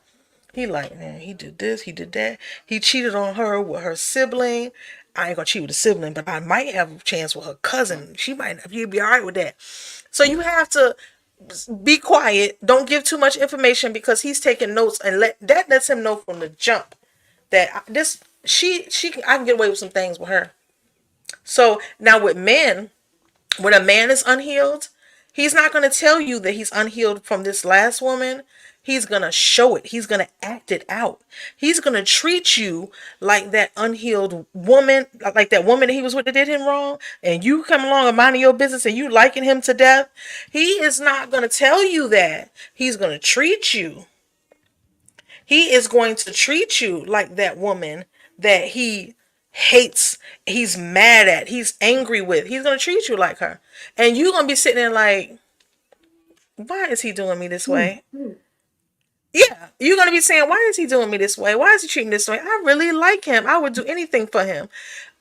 he like, man, he did this, he did that. He cheated on her with her sibling. I ain't gonna cheat with a sibling, but I might have a chance with her cousin. She might not. You'd be all right with that. So you have to be quiet. Don't give too much information because he's taking notes, and lets him know from the jump that this she I can get away with some things with her. So now with men, when a man is unhealed, he's not going to tell you that he's unhealed from this last woman. He's going to show it. He's going to act it out. He's going to treat you like that unhealed woman, like that woman that he was with that did him wrong. And you come along and minding your business and you liking him to death. He is not going to tell you that. He's going to treat you. He is going to treat you like that woman that he hates, he's mad at, he's angry with. He's going to treat you like her. And you're going to be sitting there like, why is he doing me this Mm. way? Yeah, you're going to be saying, why is he doing me this way? Why is he treating me this way? I really like him. I would do anything for him.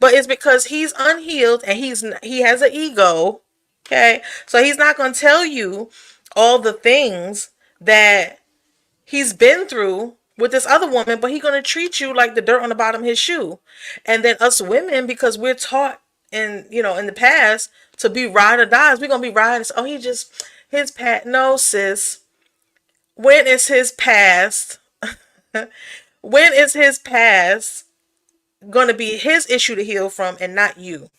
But it's because he's unhealed and he has an ego. Okay? So he's not going to tell you all the things that he's been through with this other woman, but he's going to treat you like the dirt on the bottom of his shoe. And then us women, because we're taught in the past to be ride or dies, we're going to be riding. Oh, he just, his past. No, sis. When is his past? When is his past going to be his issue to heal from and not you?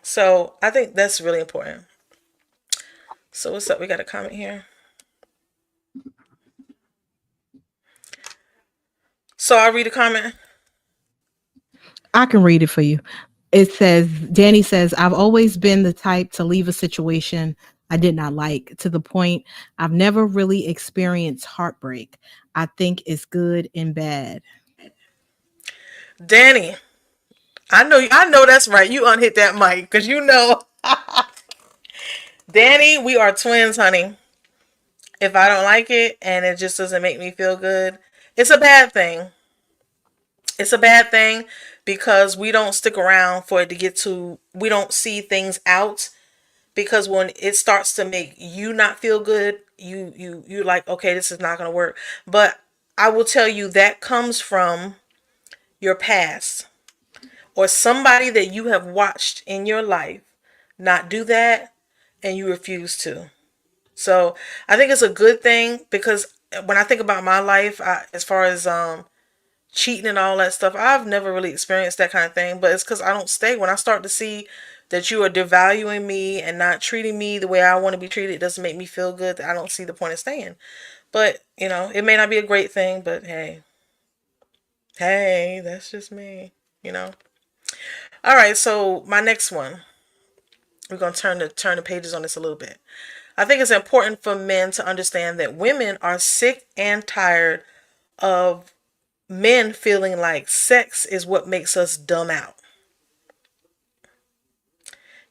So I think that's really important. So what's up? We got a comment here. So I'll read a comment. I can read it for you. It says, Danny says, I've always been the type to leave a situation I did not like, to the point I've never really experienced heartbreak. I think it's good and bad. Danny, I know that's right. You unhit that mic because you know, Danny, we are twins, honey. If I don't like it and it just doesn't make me feel good, it's a bad thing. It's a bad thing because we don't stick around for it to get to, we don't see things out because when it starts to make you not feel good, you like, okay, this is not going to work. But I will tell you that comes from your past or somebody that you have watched in your life not do that and you refuse to. So I think it's a good thing because when I think about my life, as far as cheating and all that stuff, I've never really experienced that kind of thing. But it's because I don't stay. When I start to see that you are devaluing me and not treating me the way I want to be treated, it doesn't make me feel good. I don't see the point of staying. But it may not be a great thing. But hey, that's just me. You know. All right. So my next one, we're gonna turn the pages on this a little bit. I think it's important for men to understand that women are sick and tired of men feeling like sex is what makes us dumb out.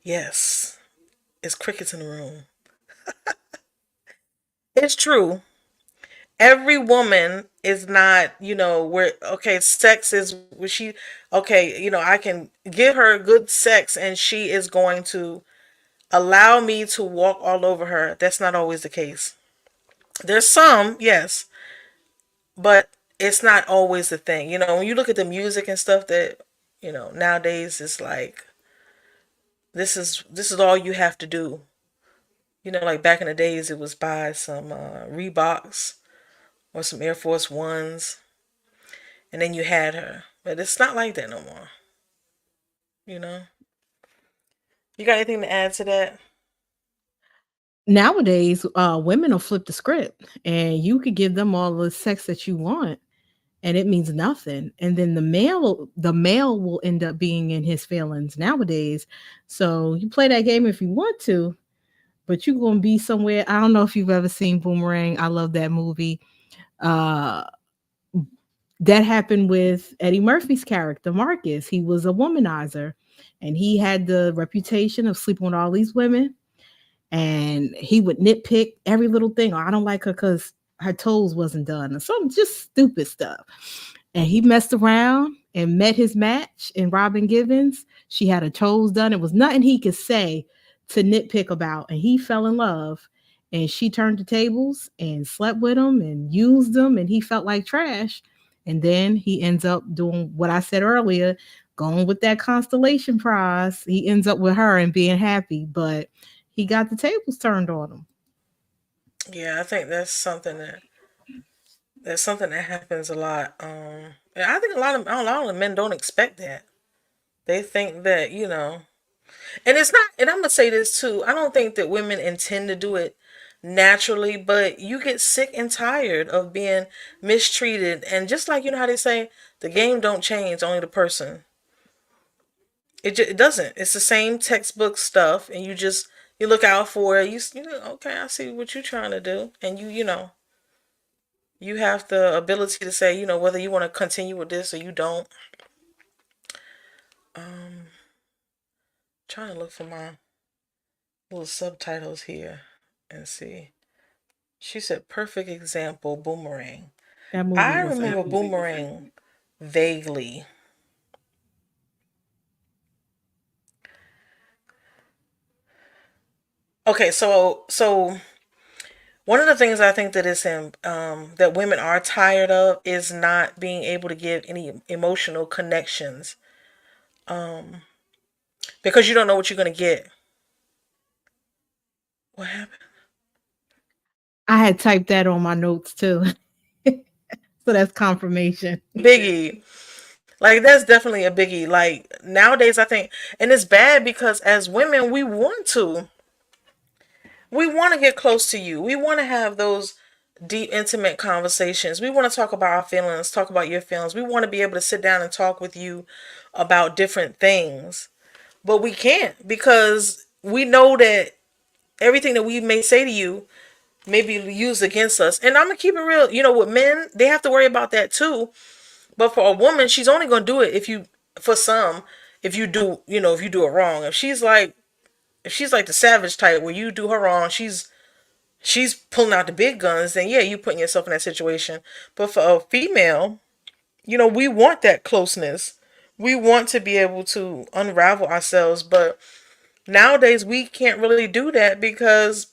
Yes, it's crickets in the room. It's true. Every woman is not, where, okay, sex is where she, okay, I can give her good sex and she is going to allow me to walk all over her. That's not always the case. There's some, yes, but it's not always the thing. When you look at the music and stuff that, nowadays it's like this is all you have to do. Like back in the days it was buy some Reeboks or some Air Force Ones and then you had her. But it's not like that no more. You know? You got anything to add to that? Nowadays, women will flip the script and you could give them all the sex that you want and it means nothing. And then the male will end up being in his feelings nowadays. So you play that game if you want to, but you're gonna be somewhere. I don't know if you've ever seen Boomerang. I love that movie. Uh that happened with Eddie Murphy's character, Marcus. He was a womanizer and he had the reputation of sleeping with all these women and he would nitpick every little thing. Oh, I don't like her because her toes wasn't done or some just stupid stuff. And he messed around and met his match in Robin Givens. She had her toes done. It was nothing he could say to nitpick about. And he fell in love. And she turned the tables and slept with him and used them. And he felt like trash. And then he ends up doing what I said earlier, going with that constellation prize. He ends up with her and being happy. But he got the tables turned on him. Yeah, I think that's something that That's something that happens a lot. And I think a lot of men don't expect that. They think that and it's not. And I'm gonna say this too. I don't think that women intend to do it naturally, but you get sick and tired of being mistreated. And just like how they say, the game don't change, only the person. It doesn't. It's the same textbook stuff, and you look out for it. Okay, I see what you're trying to do, and you have the ability to say whether you want to continue with this or you don't. Um, Trying to look for my little subtitles here and see. She said, "Perfect example, Boomerang." That movie I was remember epic. Boomerang vaguely. Okay, so one of the things I think that is in that women are tired of is not being able to give any emotional connections, um, because you don't know what you're gonna get. What happened? I had typed that on my notes too. So that's confirmation. Biggie. Like that's definitely a biggie. Like nowadays, I think, and it's bad because as women, we want to get close to you. We want to have those deep, intimate conversations. We want to talk about our feelings, talk about your feelings. We want to be able to sit down and talk with you about different things. But we can't because we know that everything that we may say to you may be used against us. And I'm going to keep it real. With men, they have to worry about that too. But for a woman, she's only going to do it for some, if you do it wrong. If she's like the savage type where you do her wrong, she's pulling out the big guns, then yeah, you putting yourself in that situation. But for a female, we want that closeness. We want to be able to unravel ourselves, but nowadays we can't really do that because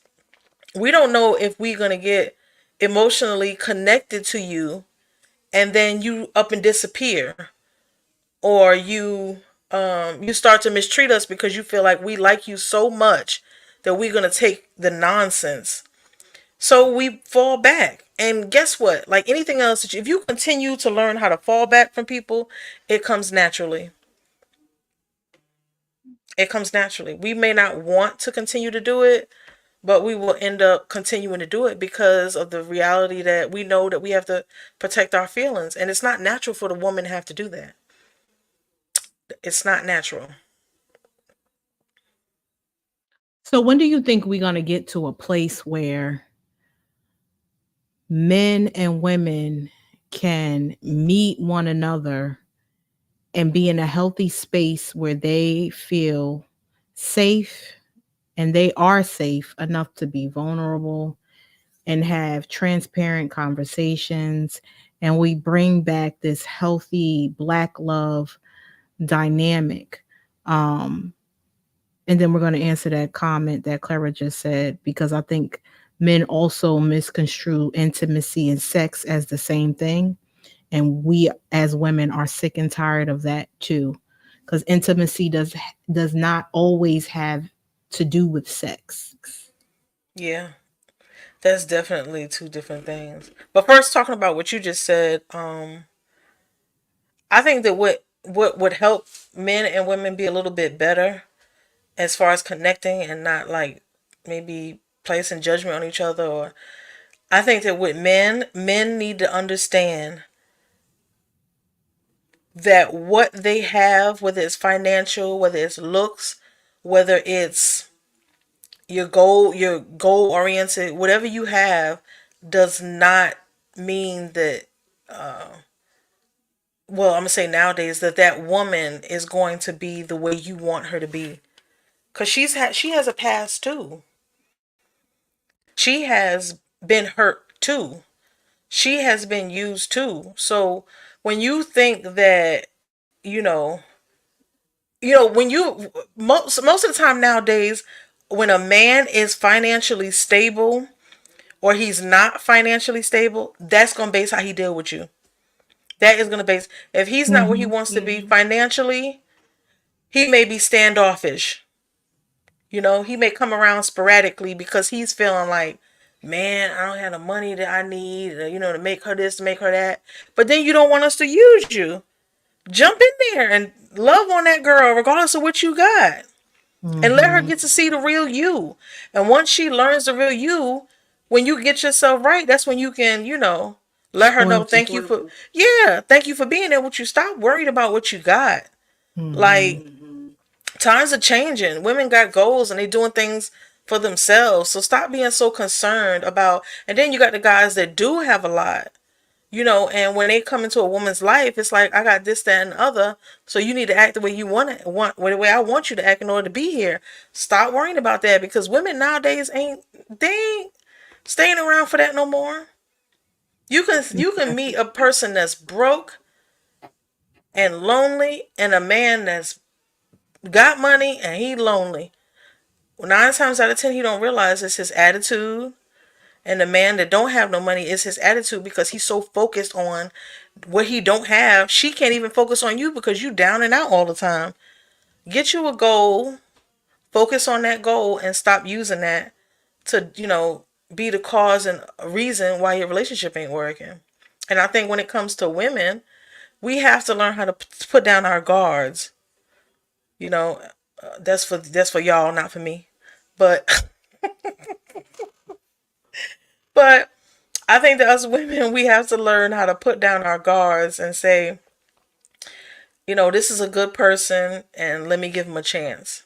we don't know if we're going to get emotionally connected to you and then you up and disappear, or you start to mistreat us because you feel like we like you so much that we're going to take the nonsense. So we fall back. And guess what? Like anything else, if you continue to learn how to fall back from people, it comes naturally. It comes naturally. We may not want to continue to do it, but we will end up continuing to do it because of the reality that we know that we have to protect our feelings. And it's not natural for the woman to have to do that. It's not natural. So when do you think we're going to get to a place where men and women can meet one another and be in a healthy space where they feel safe and they are safe enough to be vulnerable and have transparent conversations, and we bring back this healthy black love dynamic? um and then we're going to answer that comment that Clara just said, because I think men also misconstrue intimacy and sex as the same thing, and we as women are sick and tired of that too, because intimacy does not always have to do with sex. Yeah, that's definitely two different things. But first, talking about what you just said, I think that what would help men and women be a little bit better as far as connecting and not like maybe placing judgment on each other, or I think that with men need to understand that what they have, whether it's financial, whether it's looks, whether it's your goal oriented, whatever you have, does not mean that well, I'm gonna say nowadays that woman is going to be the way you want her to be, because she has a past too. She has been hurt too. She has been used too. So when you think that when most of the time nowadays, when a man is financially stable or he's not financially stable, that's gonna base how he deal with you. That is gonna base, if he's not where he Mhm. wants to be financially, he may be standoffish. He may come around sporadically because he's feeling like man, I don't have the money that I need, to make her this, to make her that. But then you don't want us to use you. Jump in there and love on that girl, regardless of what you got, and let her Mm-hmm. get to see the real you. And once she learns the real you, when you get yourself right, that's when you can, let her know, Spoiled. thank you for, yeah, thank you for being there with you. Stop worried about what you got. Mm-hmm. Like, times are changing. Women got goals and they doing things for themselves. So stop being so concerned about. And then you got the guys that do have a lot, and when they come into a woman's life, it's like, I got this, that, and the other. So you need to act the way you the way I want you to act in order to be here. Stop worrying about that, because women nowadays ain't staying around for that no more. You can meet a person that's broke and lonely, and a man that's got money and he lonely. 9 times out of 10, he don't realize it's his attitude. And the man that don't have no money is his attitude, because he's so focused on what he don't have. She can't even focus on you because you down and out all the time. Get you a goal, focus on that goal, and stop using that to, be the cause and reason why your relationship ain't working. And I think when it comes to women, we have to learn how to put down our guards. You know, that's for y'all, not for me. But but I think that us women, we have to learn how to put down our guards and say, this is a good person and let me give him a chance.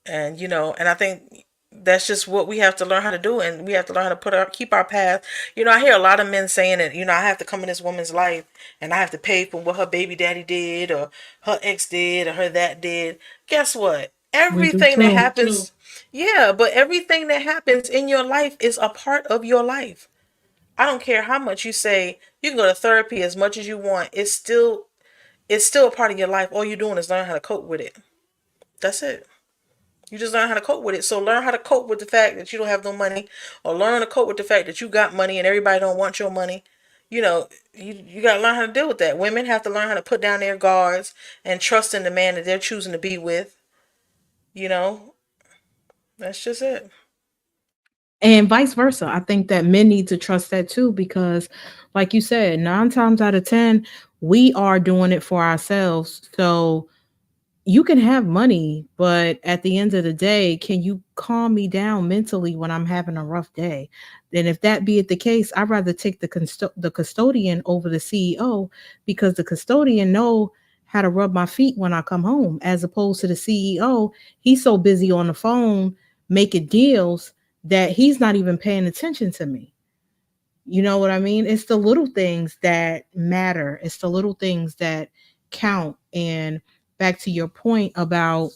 And and I think that's just what we have to learn how to do, and we have to learn how to keep our path. I hear a lot of men saying that, I have to come in this woman's life and I have to pay for what her baby daddy did, or her ex did, or her that did. Guess what? We do Everything that too. happens, yeah, but everything that happens in your life is a part of your life. I don't care how much you say you can go to therapy as much as you want. It's still a part of your life. All you're doing is learn how to cope with it. That's it. You just learn how to cope with it. So learn how to cope with the fact that you don't have no money, or learn to cope with the fact that you got money and everybody don't want your money. You got to learn how to deal with that. Women have to learn how to put down their guards and trust in the man that they're choosing to be with. You know, that's just it. And vice versa. I think that men need to trust that too, because, like you said, 9 times out of 10, we are doing it for ourselves. So you can have money, but at the end of the day, can you calm me down mentally when I'm having a rough day? Then, if that be the case, I'd rather take the custodian over the CEO, because the custodian know how to rub my feet when I come home, as opposed to the CEO. He's so busy on the phone making deals that he's not even paying attention to me. You know what I mean? It's the little things that matter. It's the little things that count. And back to your point about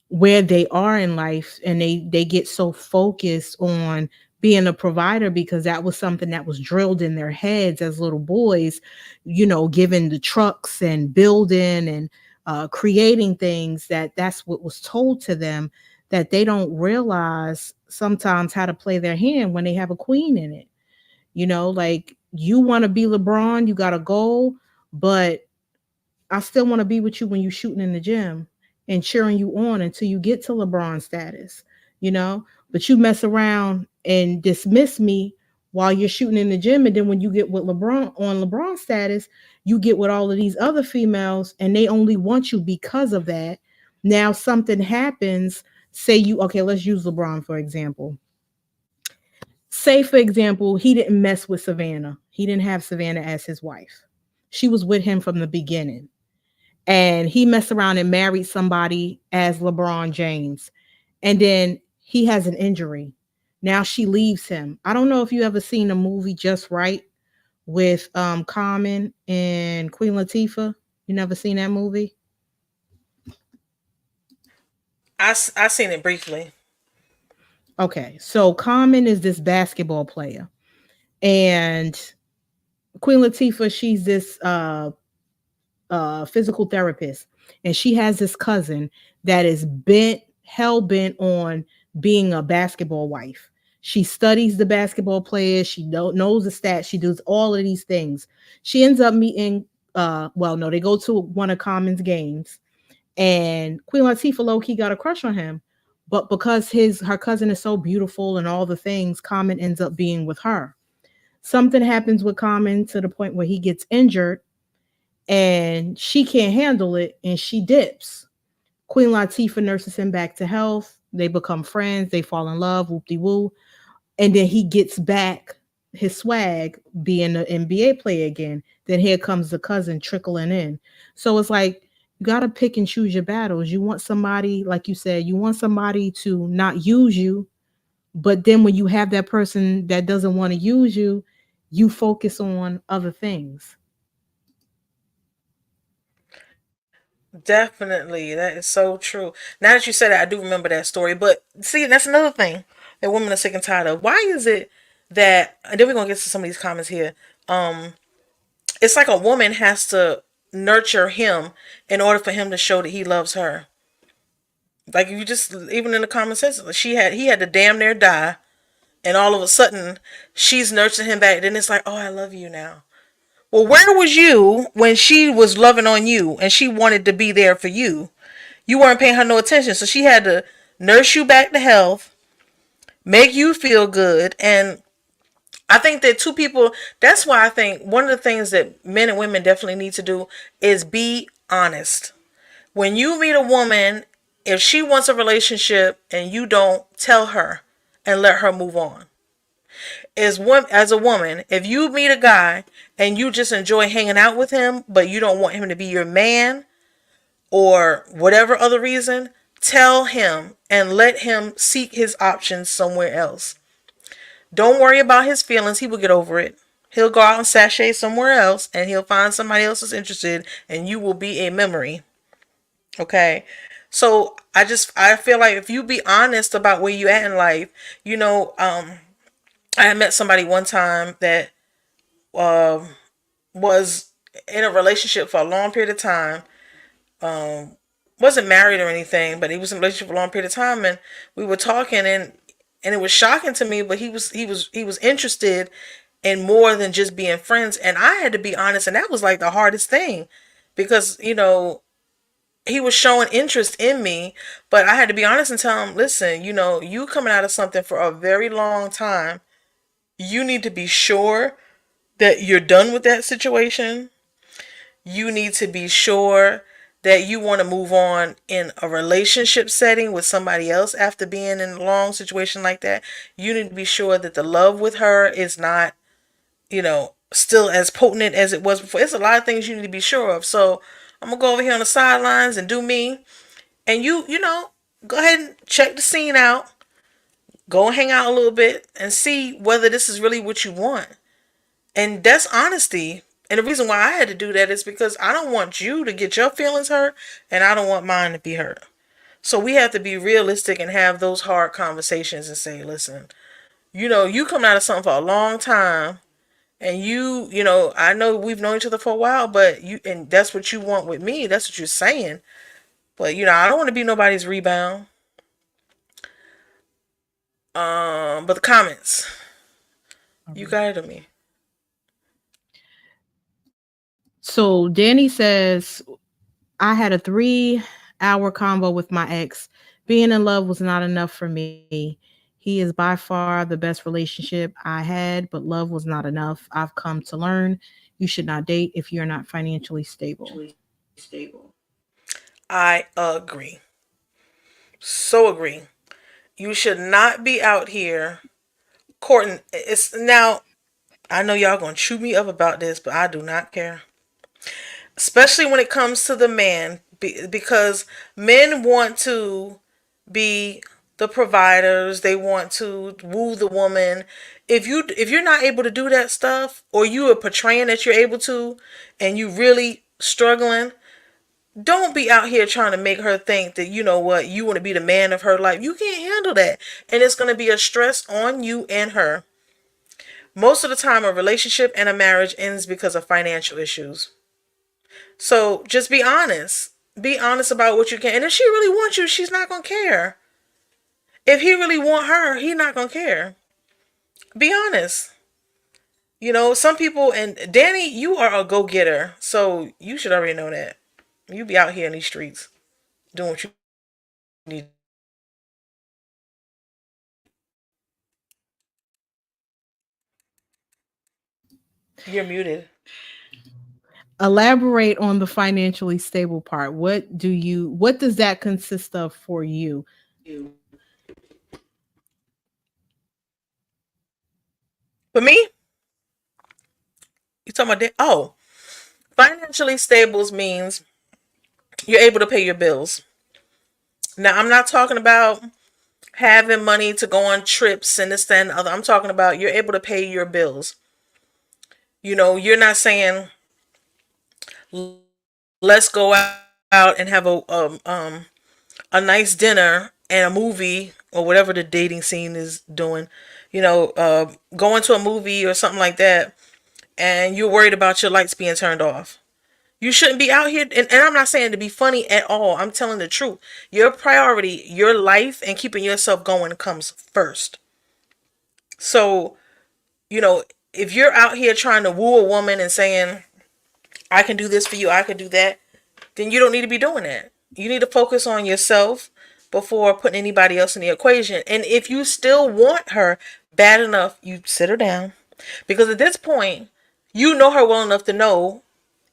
where they are in life, and they get so focused on being a provider because that was something that was drilled in their heads as little boys, given the trucks and building and creating things, that's what was told to them, that they don't realize sometimes how to play their hand when they have a queen in it. Like, you want to be LeBron, you got a goal, but I still want to be with you when you're shooting in the gym and cheering you on until you get to LeBron status, you know? But you mess around and dismiss me while you're shooting in the gym. And then when you get with LeBron on LeBron status, you get with all of these other females and they only want you because of that. Now something happens. Okay, let's use LeBron for example. Say, for example, he didn't mess with Savannah. He didn't have Savannah as his wife. She was with him from the beginning, and he messed around and married somebody as LeBron James. And then he has an injury. Now she leaves him. I don't know if you ever seen the movie Just Right with Common and Queen Latifah. You never seen that movie? I seen it briefly. Okay, so Common is this basketball player, and Queen Latifah, she's this physical therapist, and she has this cousin that is bent, hell bent on being a basketball wife. She studies the basketball players. She knows the stats. She does all of these things. She ends up meeting. Well, no, they go to one of Common's games, and Queen Latifah low key got a crush on him. But because her cousin is so beautiful and all the things, Common ends up being with her. Something happens with Common to the point where he gets injured and she can't handle it and she dips. Queen Latifah nurses him back to health. They become friends. They fall in love. Whoop de woo. And then he gets back his swag, being an NBA player again. Then here comes the cousin trickling in. So it's like you got to pick and choose your battles. You want somebody, like you said, you want somebody to not use you. But then when you have that person that doesn't want to use you, you focus on other things. Definitely, that is so true. Now that you said it, I do remember that story. But see, that's another thing that women are sick and tired of. Why is it that? And then we're gonna get to some of these comments here. Um, it's like a woman has to nurture him in order for him to show that he loves her. Like you just even in the common sense, he had to damn near die, and all of a sudden she's nurturing him back. Then it's like, oh, I love you now. Well, where was you when she was loving on you and she wanted to be there for you? You weren't paying her no attention, so she had to nurse you back to health, make you feel good, and I think that two people. That's why I think one of the things that men and women definitely need to do is be honest. When you meet a woman, if she wants a relationship and you don't, tell her and let her move on. As a woman, if you meet a guy and you just enjoy hanging out with him, but you don't want him to be your man or whatever other reason, tell him and let him seek his options somewhere else. Don't worry about his feelings. He will get over it. He'll go out and sashay somewhere else and he'll find somebody else that's interested and you will be a memory. Okay. So I feel like if you be honest about where you at in life, I met somebody one time that uh, was in a relationship for a long period of time. Wasn't married or anything, but he was in a relationship for a long period of time, and we were talking, and it was shocking to me. But he was interested in more than just being friends, and I had to be honest, and that was like the hardest thing, because he was showing interest in me, but I had to be honest and tell him, listen, you coming out of something for a very long time, you need to be sure that you're done with that situation. You need to be sure that you want to move on in a relationship setting with somebody else after being in a long situation like that. You need to be sure that the love with her is not, still as potent as it was before. It's a lot of things you need to be sure of. So I'm gonna go over here on the sidelines and do me. And go ahead and check the scene out. Go and hang out a little bit and see whether this is really what you want. And that's honesty. And the reason why I had to do that is because I don't want you to get your feelings hurt and I don't want mine to be hurt. So we have to be realistic and have those hard conversations and say, listen, you come out of something for a long time and I know we've known each other for a while, but and that's what you want with me. That's what you're saying. But I don't want to be nobody's rebound. But the comments, All you right. got it to me. So Danny says, I had a 3 hour convo with my ex. Being in love was not enough for me. He is by far the best relationship I had, but love was not enough. I've come to learn you should not date if you're not financially stable. I agree. So agree. You should not be out here courting. It's now. I know y'all gonna chew me up about this, but I do not care. Especially when it comes to the man, because men want to be the providers. They want to woo the woman. If you're not able to do that stuff, or you are portraying that you're able to, and you really struggling, don't be out here trying to make her think that you want to be the man of her life. You can't handle that, and it's going to be a stress on you and her. Most of the time, a relationship and a marriage ends because of financial issues. So just be honest. Be honest about what you can. And if she really wants you, she's not gonna care. If he really want her, he not gonna care. Be honest. Some people, and Danny, you are a go getter, so you should already know that. You be out here in these streets doing what you need to do. You're muted. Elaborate on the financially stable part. What does that consist of for you? For me, you talking about that? Oh, financially stables means you're able to pay your bills. Now, I'm not talking about having money to go on trips and this, that, and the other. I'm talking about you're able to pay your bills. You're not saying let's go out and have a nice dinner and a movie or whatever the dating scene is doing. Going to a movie or something like that, and you're worried about your lights being turned off. You shouldn't be out here, and I'm not saying to be funny at all. I'm telling the truth. Your priority, your life, and keeping yourself going comes first. So, you know, if you're out here trying to woo a woman and saying, I can do this for you, I can do that, then you don't need to be doing that. You need to focus on yourself before putting anybody else in the equation. And if you still want her bad enough, you sit her down. Because at this point, you know her well enough to know,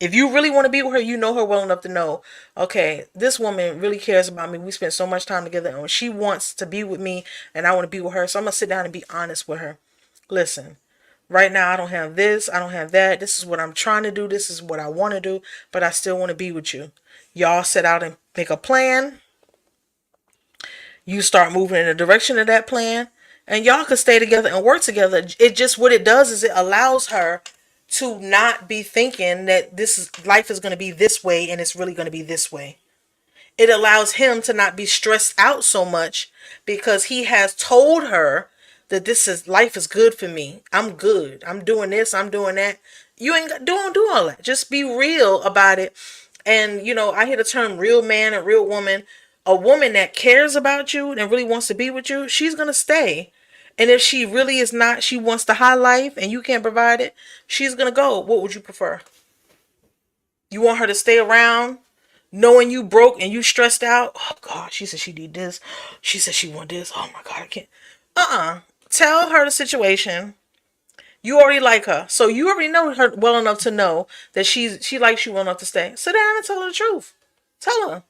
if you really want to be with her, you know her well enough to know, okay, this woman really cares about me. We spent so much time together and she wants to be with me and I want to be with her. So I'm going to sit down and be honest with her. Listen, right now I don't have this, I don't have that. This is what I'm trying to do. This is what I want to do, but I still want to be with you. Y'all set out and make a plan. You start moving in the direction of that plan, and y'all could stay together and work together. It just, what it does is it allows her to not be thinking that this is life is going to be this way and it's really going to be this way. It allows him to not be stressed out so much because he has told her that this is life is good for me. I'm good. I'm doing this. I'm doing that. You ain't got don't do all that. Just be real about it. And I hear the term real man and real woman. A woman that cares about you and really wants to be with you, she's gonna stay. And if she really is not, she wants the high life and you can't provide it, she's gonna go. What would you prefer? You want her to stay around knowing you broke and you stressed out? Oh God, she said she did this. She said she want this. Oh my God, I can't. Tell her the situation. You already like her. So you already know her well enough to know that she likes you well enough to stay. Sit down and tell her the truth. Tell her.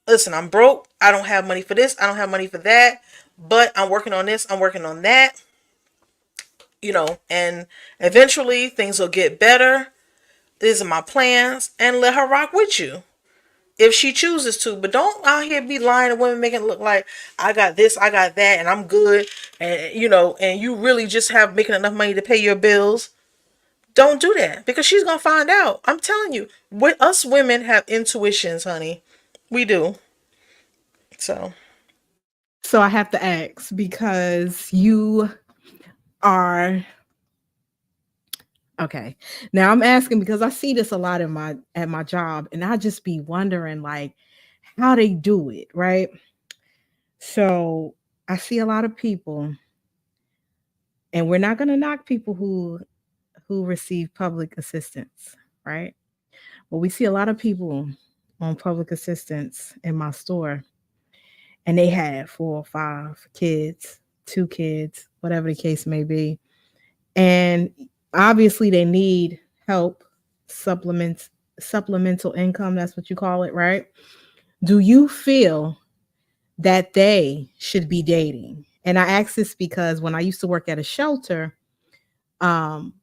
Listen, I'm broke. I don't have money for this. I don't have money for that. But I'm working on this. I'm working on that. And eventually things will get better. These are my plans. And let her rock with you if she chooses to. But don't out here be lying to women, making it look like I got this, I got that, and I'm good. And you really just have making enough money to pay your bills. Don't do that because she's gonna find out. I'm telling you, us women have intuitions, honey. We do. So So I have to ask because you are okay. Now I'm asking because I see this a lot in my at my job, and I just be wondering like how they do it, right? So I see a lot of people, and we're not going to knock people who receive public assistance, right? But we see a lot of people on public assistance in my store, and they have 4 or 5 kids, 2 kids, whatever the case may be, and obviously they need help, supplements, supplemental income. That's what you call it, right? Do you feel that they should be dating? And I ask this because when I used to work at a shelter, um,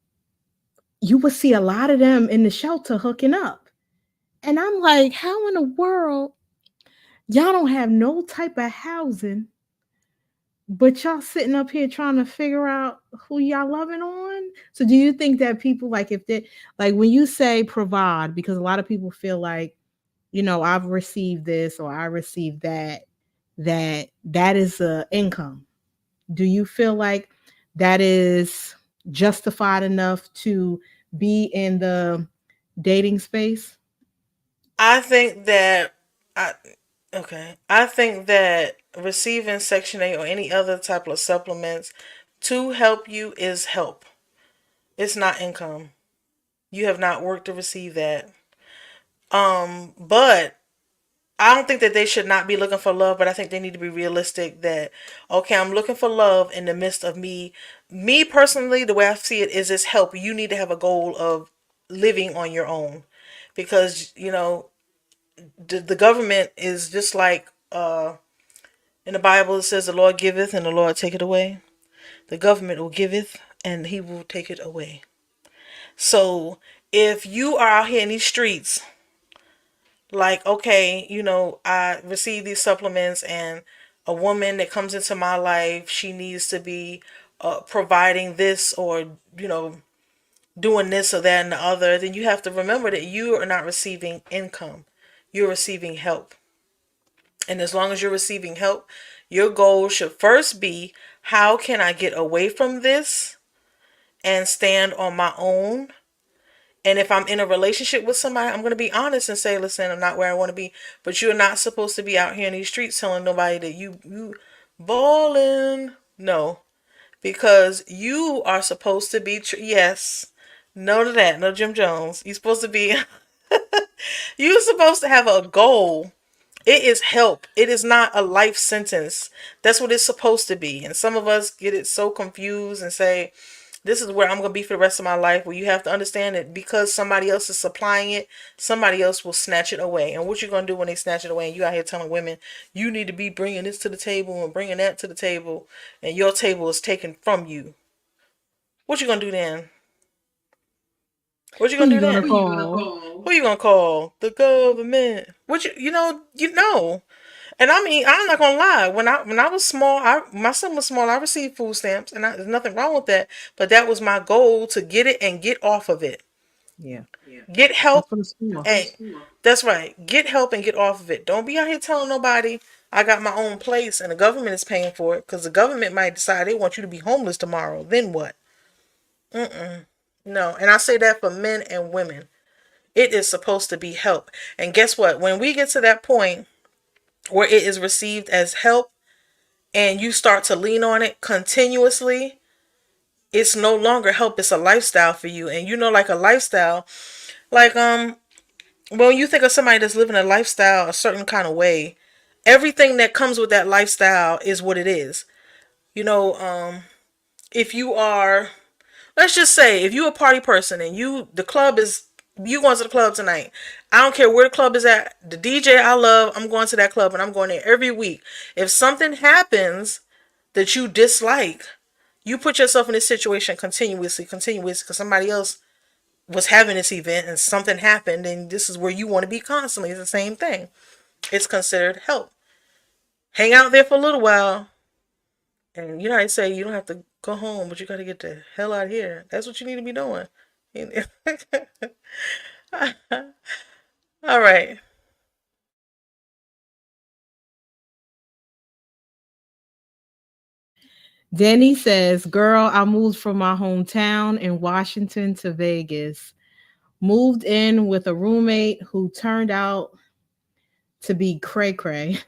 you would see a lot of them in the shelter hooking up. And I'm like, how in the world y'all don't have no type of housing, but y'all sitting up here trying to figure out who y'all loving on? So do you think that people like if they like when you say provide, because a lot of people feel like, I've received this or I received that, that is a income. Do you feel like that is justified enough to be in the dating space? I think that I okay. I think that receiving Section 8 or any other type of supplements to help you is help. It's not income. You have not worked to receive that. But I don't think that they should not be looking for love, but I think they need to be realistic that, okay, I'm looking for love in the midst of me personally, the way I see it is it's help. You need to have a goal of living on your own because, the government is just like, in the Bible it says the Lord giveth and the Lord taketh away. The government will giveth and he will take it away. So if you are out here in these streets, like, okay, I receive these supplements and a woman that comes into my life, she needs to be providing this or, doing this or that and the other, then you have to remember that you are not receiving income. You're receiving help. And as long as you're receiving help, your goal should first be, how can I get away from this and stand on my own? And if I'm in a relationship with somebody, I'm going to be honest and say, listen, I'm not where I want to be. But you're not supposed to be out here in these streets telling nobody that you balling. No, because you are supposed to be, yes, no to that, no Jim Jones. You're supposed to be, you're supposed to have a goal. It is help. It is not a life sentence. That's what it's supposed to be. And some of us get it so confused and say, this is where I'm going to be for the rest of my life. Well, you have to understand that because somebody else is supplying it, somebody else will snatch it away. And what you going to do when they snatch it away and you out here telling women, you need to be bringing this to the table and bringing that to the table, and your table is taken from you. What you going to do then? What you Who going to you do gonna then? Who you going to call? call? Who you going to call? The government. What you know. And I mean, I'm not gonna lie. When I was small, my son was small. I received food stamps, and there's nothing wrong with that. But that was my goal, to get it and get off of it. Yeah, Get that's help, what it's for. and that's right. Get help and get off of it. Don't be out here telling nobody I got my own place and the government is paying for it, because the government might decide they want you to be homeless tomorrow. Then what? No. And I say that for men and women. It is supposed to be help. And guess what? When we get to that point where it is received as help, and you start to lean on it continuously, it's no longer help, it's a lifestyle for you. And like a lifestyle, like when you think of somebody that's living a lifestyle a certain kind of way, everything that comes with that lifestyle is what it is. You know, if you are, let's just say, if you're a party person and the club is, you going to the club tonight. I don't care where the club is at. The DJ I love, I'm going to that club and I'm going there every week. If something happens that you dislike, you put yourself in this situation continuously, because somebody else was having this event and something happened, and this is where you want to be constantly. It's the same thing. It's considered help. Hang out there for a little while, and I say you don't have to go home, but you got to get the hell out of here. That's what you need to be doing. All right. Danny says, "Girl, I moved from my hometown in Washington to Vegas. Moved in with a roommate who turned out to be cray cray.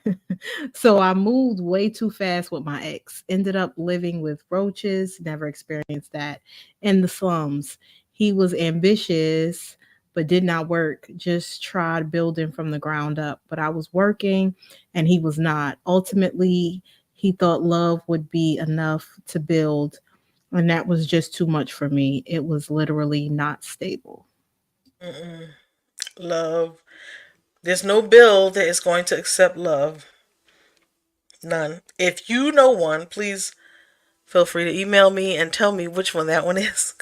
So I moved way too fast with my ex. Ended up living with roaches, never experienced that. In the slums. He was ambitious, but did not work. Just tried building from the ground up. But I was working and he was not. Ultimately, he thought love would be enough to build. And that was just too much for me. It was literally not stable." Mm-mm. Love. There's no bill that is going to accept love. None. If you know one, please feel free to email me and tell me which one that one is.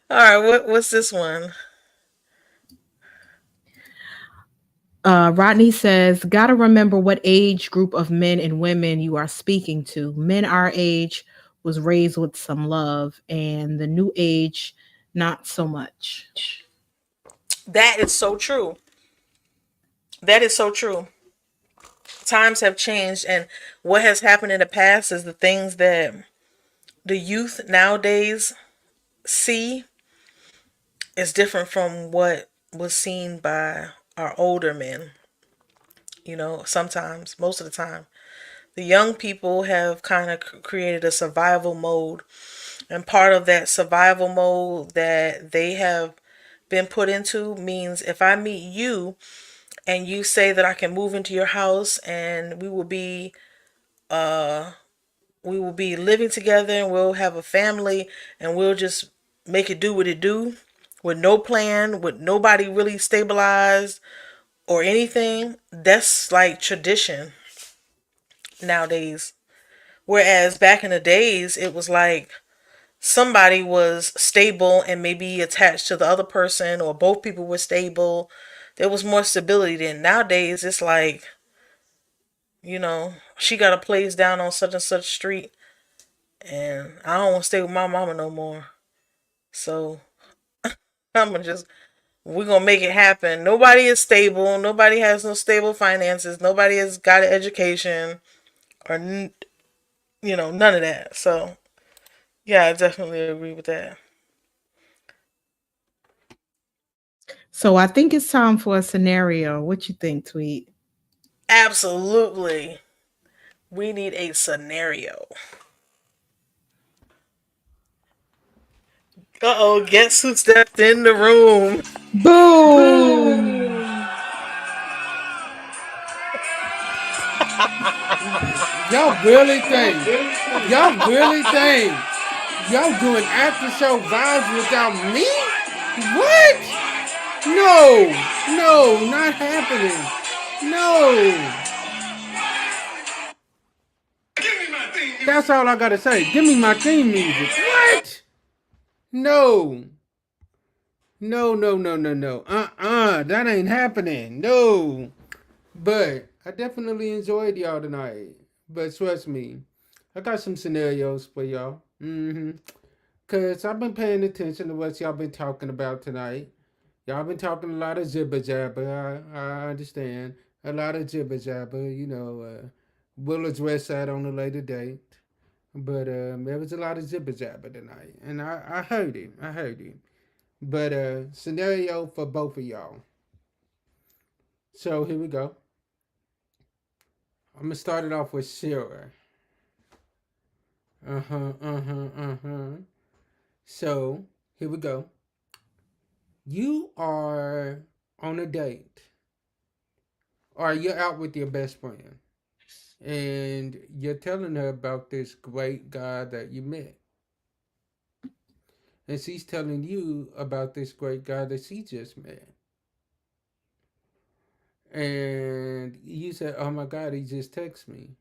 All right, what's this one? Rodney says, "Gotta remember what age group of men and women you are speaking to. Men our age was raised with some love, and the new age, not so much." That is so true. That is so true. Times have changed, and what has happened in the past is the things that the youth nowadays see is different from what was seen by our older men. Sometimes, most of the time, the young people have kind of created a survival mode, and part of that survival mode that they have been put into means if I meet you and you say that I can move into your house and we will be living together and we'll have a family and we'll just make it do what it do with no plan, with nobody really stabilized or anything, that's like tradition nowadays. Whereas back in the days, it was like somebody was stable and maybe attached to the other person, or both people were stable. There was more stability then. Nowadays, it's like, she got a place down on such and such street, and I don't want to stay with my mama no more. So I'm gonna just, we're gonna make it happen. Nobody is stable. Nobody has no stable finances. Nobody has got an education, or none of that. So yeah, I definitely agree with that. So I think it's time for a scenario. What you think, Tweet? Absolutely. We need a scenario. Uh oh, guess who stepped in the room? Boom! Y'all really think, y'all really think, y'all doing after show vibes without me? What? No, no, not happening. No. That's all I gotta say. Give me my theme music. What? No. No, no, no, no, no. That ain't happening. No. But I definitely enjoyed y'all tonight. But trust me, I got some scenarios for y'all. Cause I've been paying attention to what y'all been talking about tonight. Y'all been talking a lot of jibber jabber. I understand. A lot of jibber jabber, we'll address that on a later date. But there was a lot of jibber jabber tonight. And I heard it. I heard it. But scenario for both of y'all. So here we go. I'm gonna start it off with SheRa. Uh huh. So here we go. You are on a date, or you're out with your best friend, and you're telling her about this great guy that you met, and she's telling you about this great guy that she just met, and you said, "Oh my God, he just texted me,"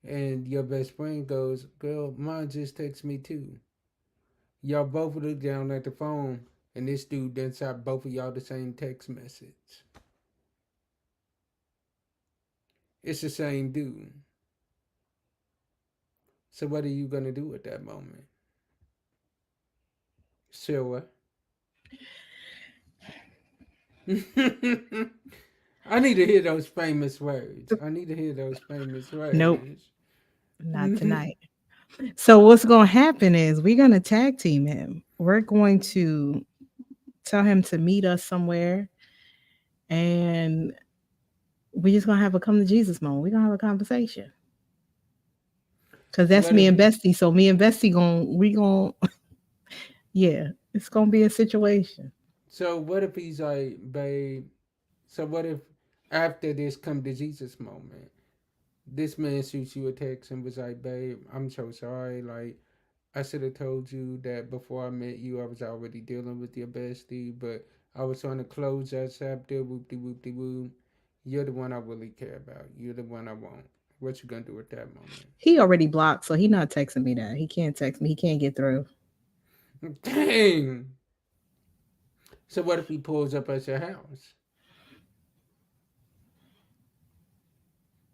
and your best friend goes, "Girl, mine just texted me too." Y'all both look down at the phone, and this dude then shot both of y'all the same text message. It's the same dude. So what are you gonna do at that moment, Silver? I need to hear those famous words. I need to hear those famous Nope, words. not tonight. So what's going to happen is we're going to tag team him. We're going to tell him to meet us somewhere, and we're just going to have a come to Jesus moment. We're going to have a conversation. Cause So that's what me if and he? Bestie. So me and Bestie going yeah, it's gonna be a situation. So what if he's like, babe? So what if after this come to Jesus moment, this man shoots you a text and was like, babe, I'm so sorry. Like I should have told you that before I met you, I was already dealing with your bestie, but I was trying to close that chapter. Whoop de whoop de whoop. You're the one I really care about. You're the one I want. What you gonna do at that moment? He already blocked, so he not texting me that. He can't text me. He can't get through. Dang. So what if he pulls up at your house?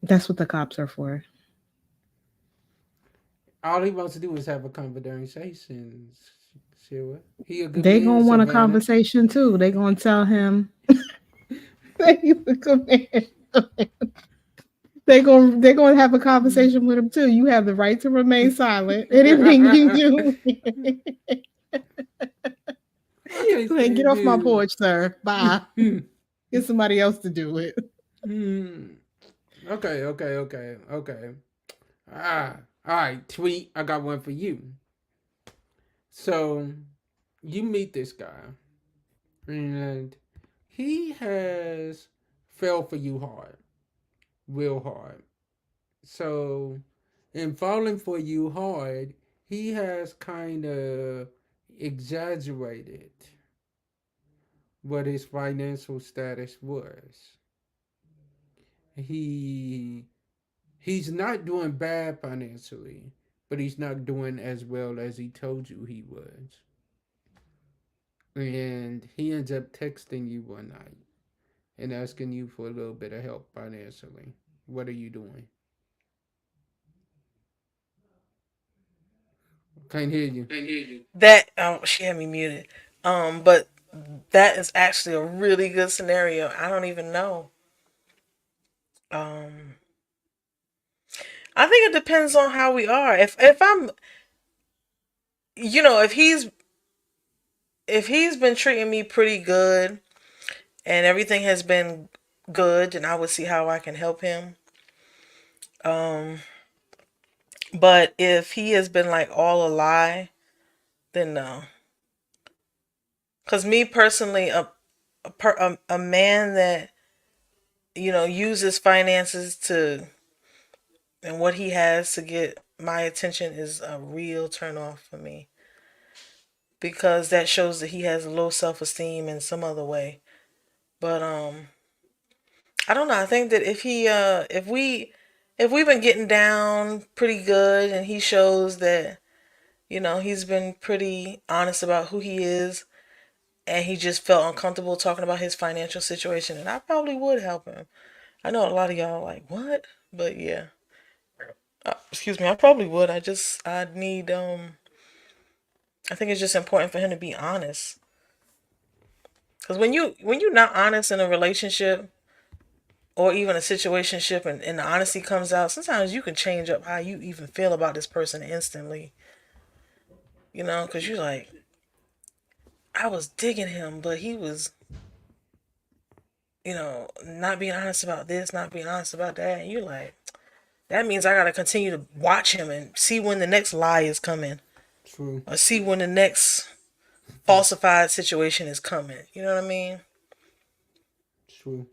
That's what the cops are for. All he wants to do is have a conversation. Sure. He a good They man, gonna want a Savannah. conversation too. They gonna tell him that he's a good man. They gonna have a conversation with him too. You have the right to remain silent. Anything you do, I can't like, get stand off my you. porch, sir. Bye. Get somebody else to do it. Okay. All right, Tweet. I got one for you. So, you meet this guy, and he has fell for you hard, real hard. So, in falling for you hard, he has kind of exaggerated what his financial status was. He he's not doing bad financially, but he's not doing as well as he told you he was. And he ends up texting you one night and asking you for a little bit of help financially. What are you doing? Can't hear you. That she had me muted. But that is actually a really good scenario. I don't even know. Um, I think it depends on how we are. If I'm, if he's been treating me pretty good and everything has been good, then I would see how I can help him. Um, but if he has been like all a lie, then no. Cause me personally, a man that uses finances to and what he has to get my attention is a real turn off for me because that shows that he has low self esteem in some other way. But I don't know. I think that if we've been getting down pretty good and he shows that he's been pretty honest about who he is and he just felt uncomfortable talking about his financial situation, and I probably would help him. I know a lot of y'all are like, what? But yeah. Excuse me, I probably would. I need I think it's just important for him to be honest. Cuz when you're not honest in a relationship or even a situationship, and the honesty comes out, sometimes you can change up how you even feel about this person instantly. Cuz you're like, I was digging him, but he was, not being honest about this, not being honest about that. And you're like, that means I got to continue to watch him and see when the next lie is coming True. or see when the next falsified situation is coming. You know what I mean? True.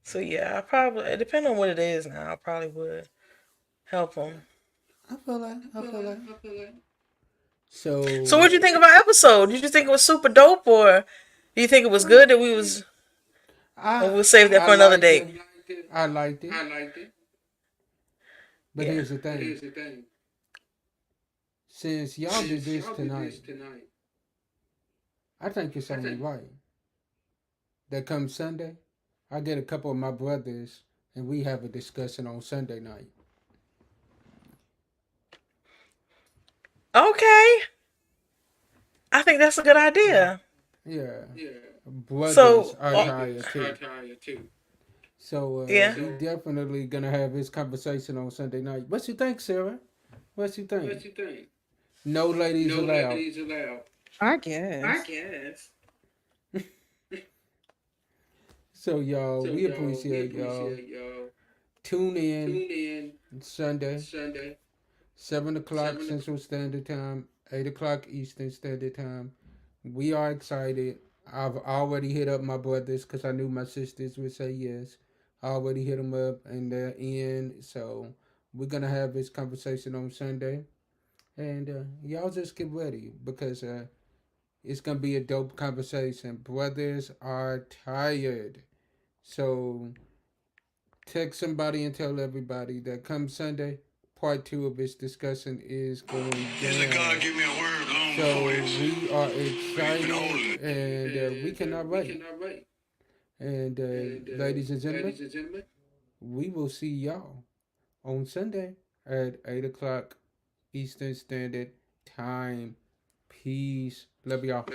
So yeah, I probably, depending on what it is now, I probably would help him. I feel that. I feel that. So So what did you think of our episode? Did you think it was super dope, or do you think it was good that we was, or I we'll save that I for another liked date? it. I liked it. But Yeah. here's the thing. Since y'all did this tonight, I think it's only right that come Sunday, I get a couple of my brothers and we have a discussion on Sunday night. Okay. I think that's a good idea. Yeah, brothers So, are tired too. So yeah. we definitely gonna have this conversation on Sunday night. What you think, Sarah? What you think? No ladies allowed. I guess. So y'all, we appreciate y'all. Tune in Sunday, 7 o'clock Central Standard Time, 8 o'clock Eastern Standard Time. We are excited. I've already hit up my brothers because I knew my sisters would say yes. I already hit them up and they're in. So we're gonna have this conversation on Sunday, and y'all just get ready because it's gonna be a dope conversation. Brothers are tired, so text somebody and tell everybody that come Sunday, part two of this discussion is going down. So we are excited and we cannot wait. And ladies and gentlemen, we will see y'all on Sunday at 8 o'clock Eastern Standard Time. Peace. Love y'all.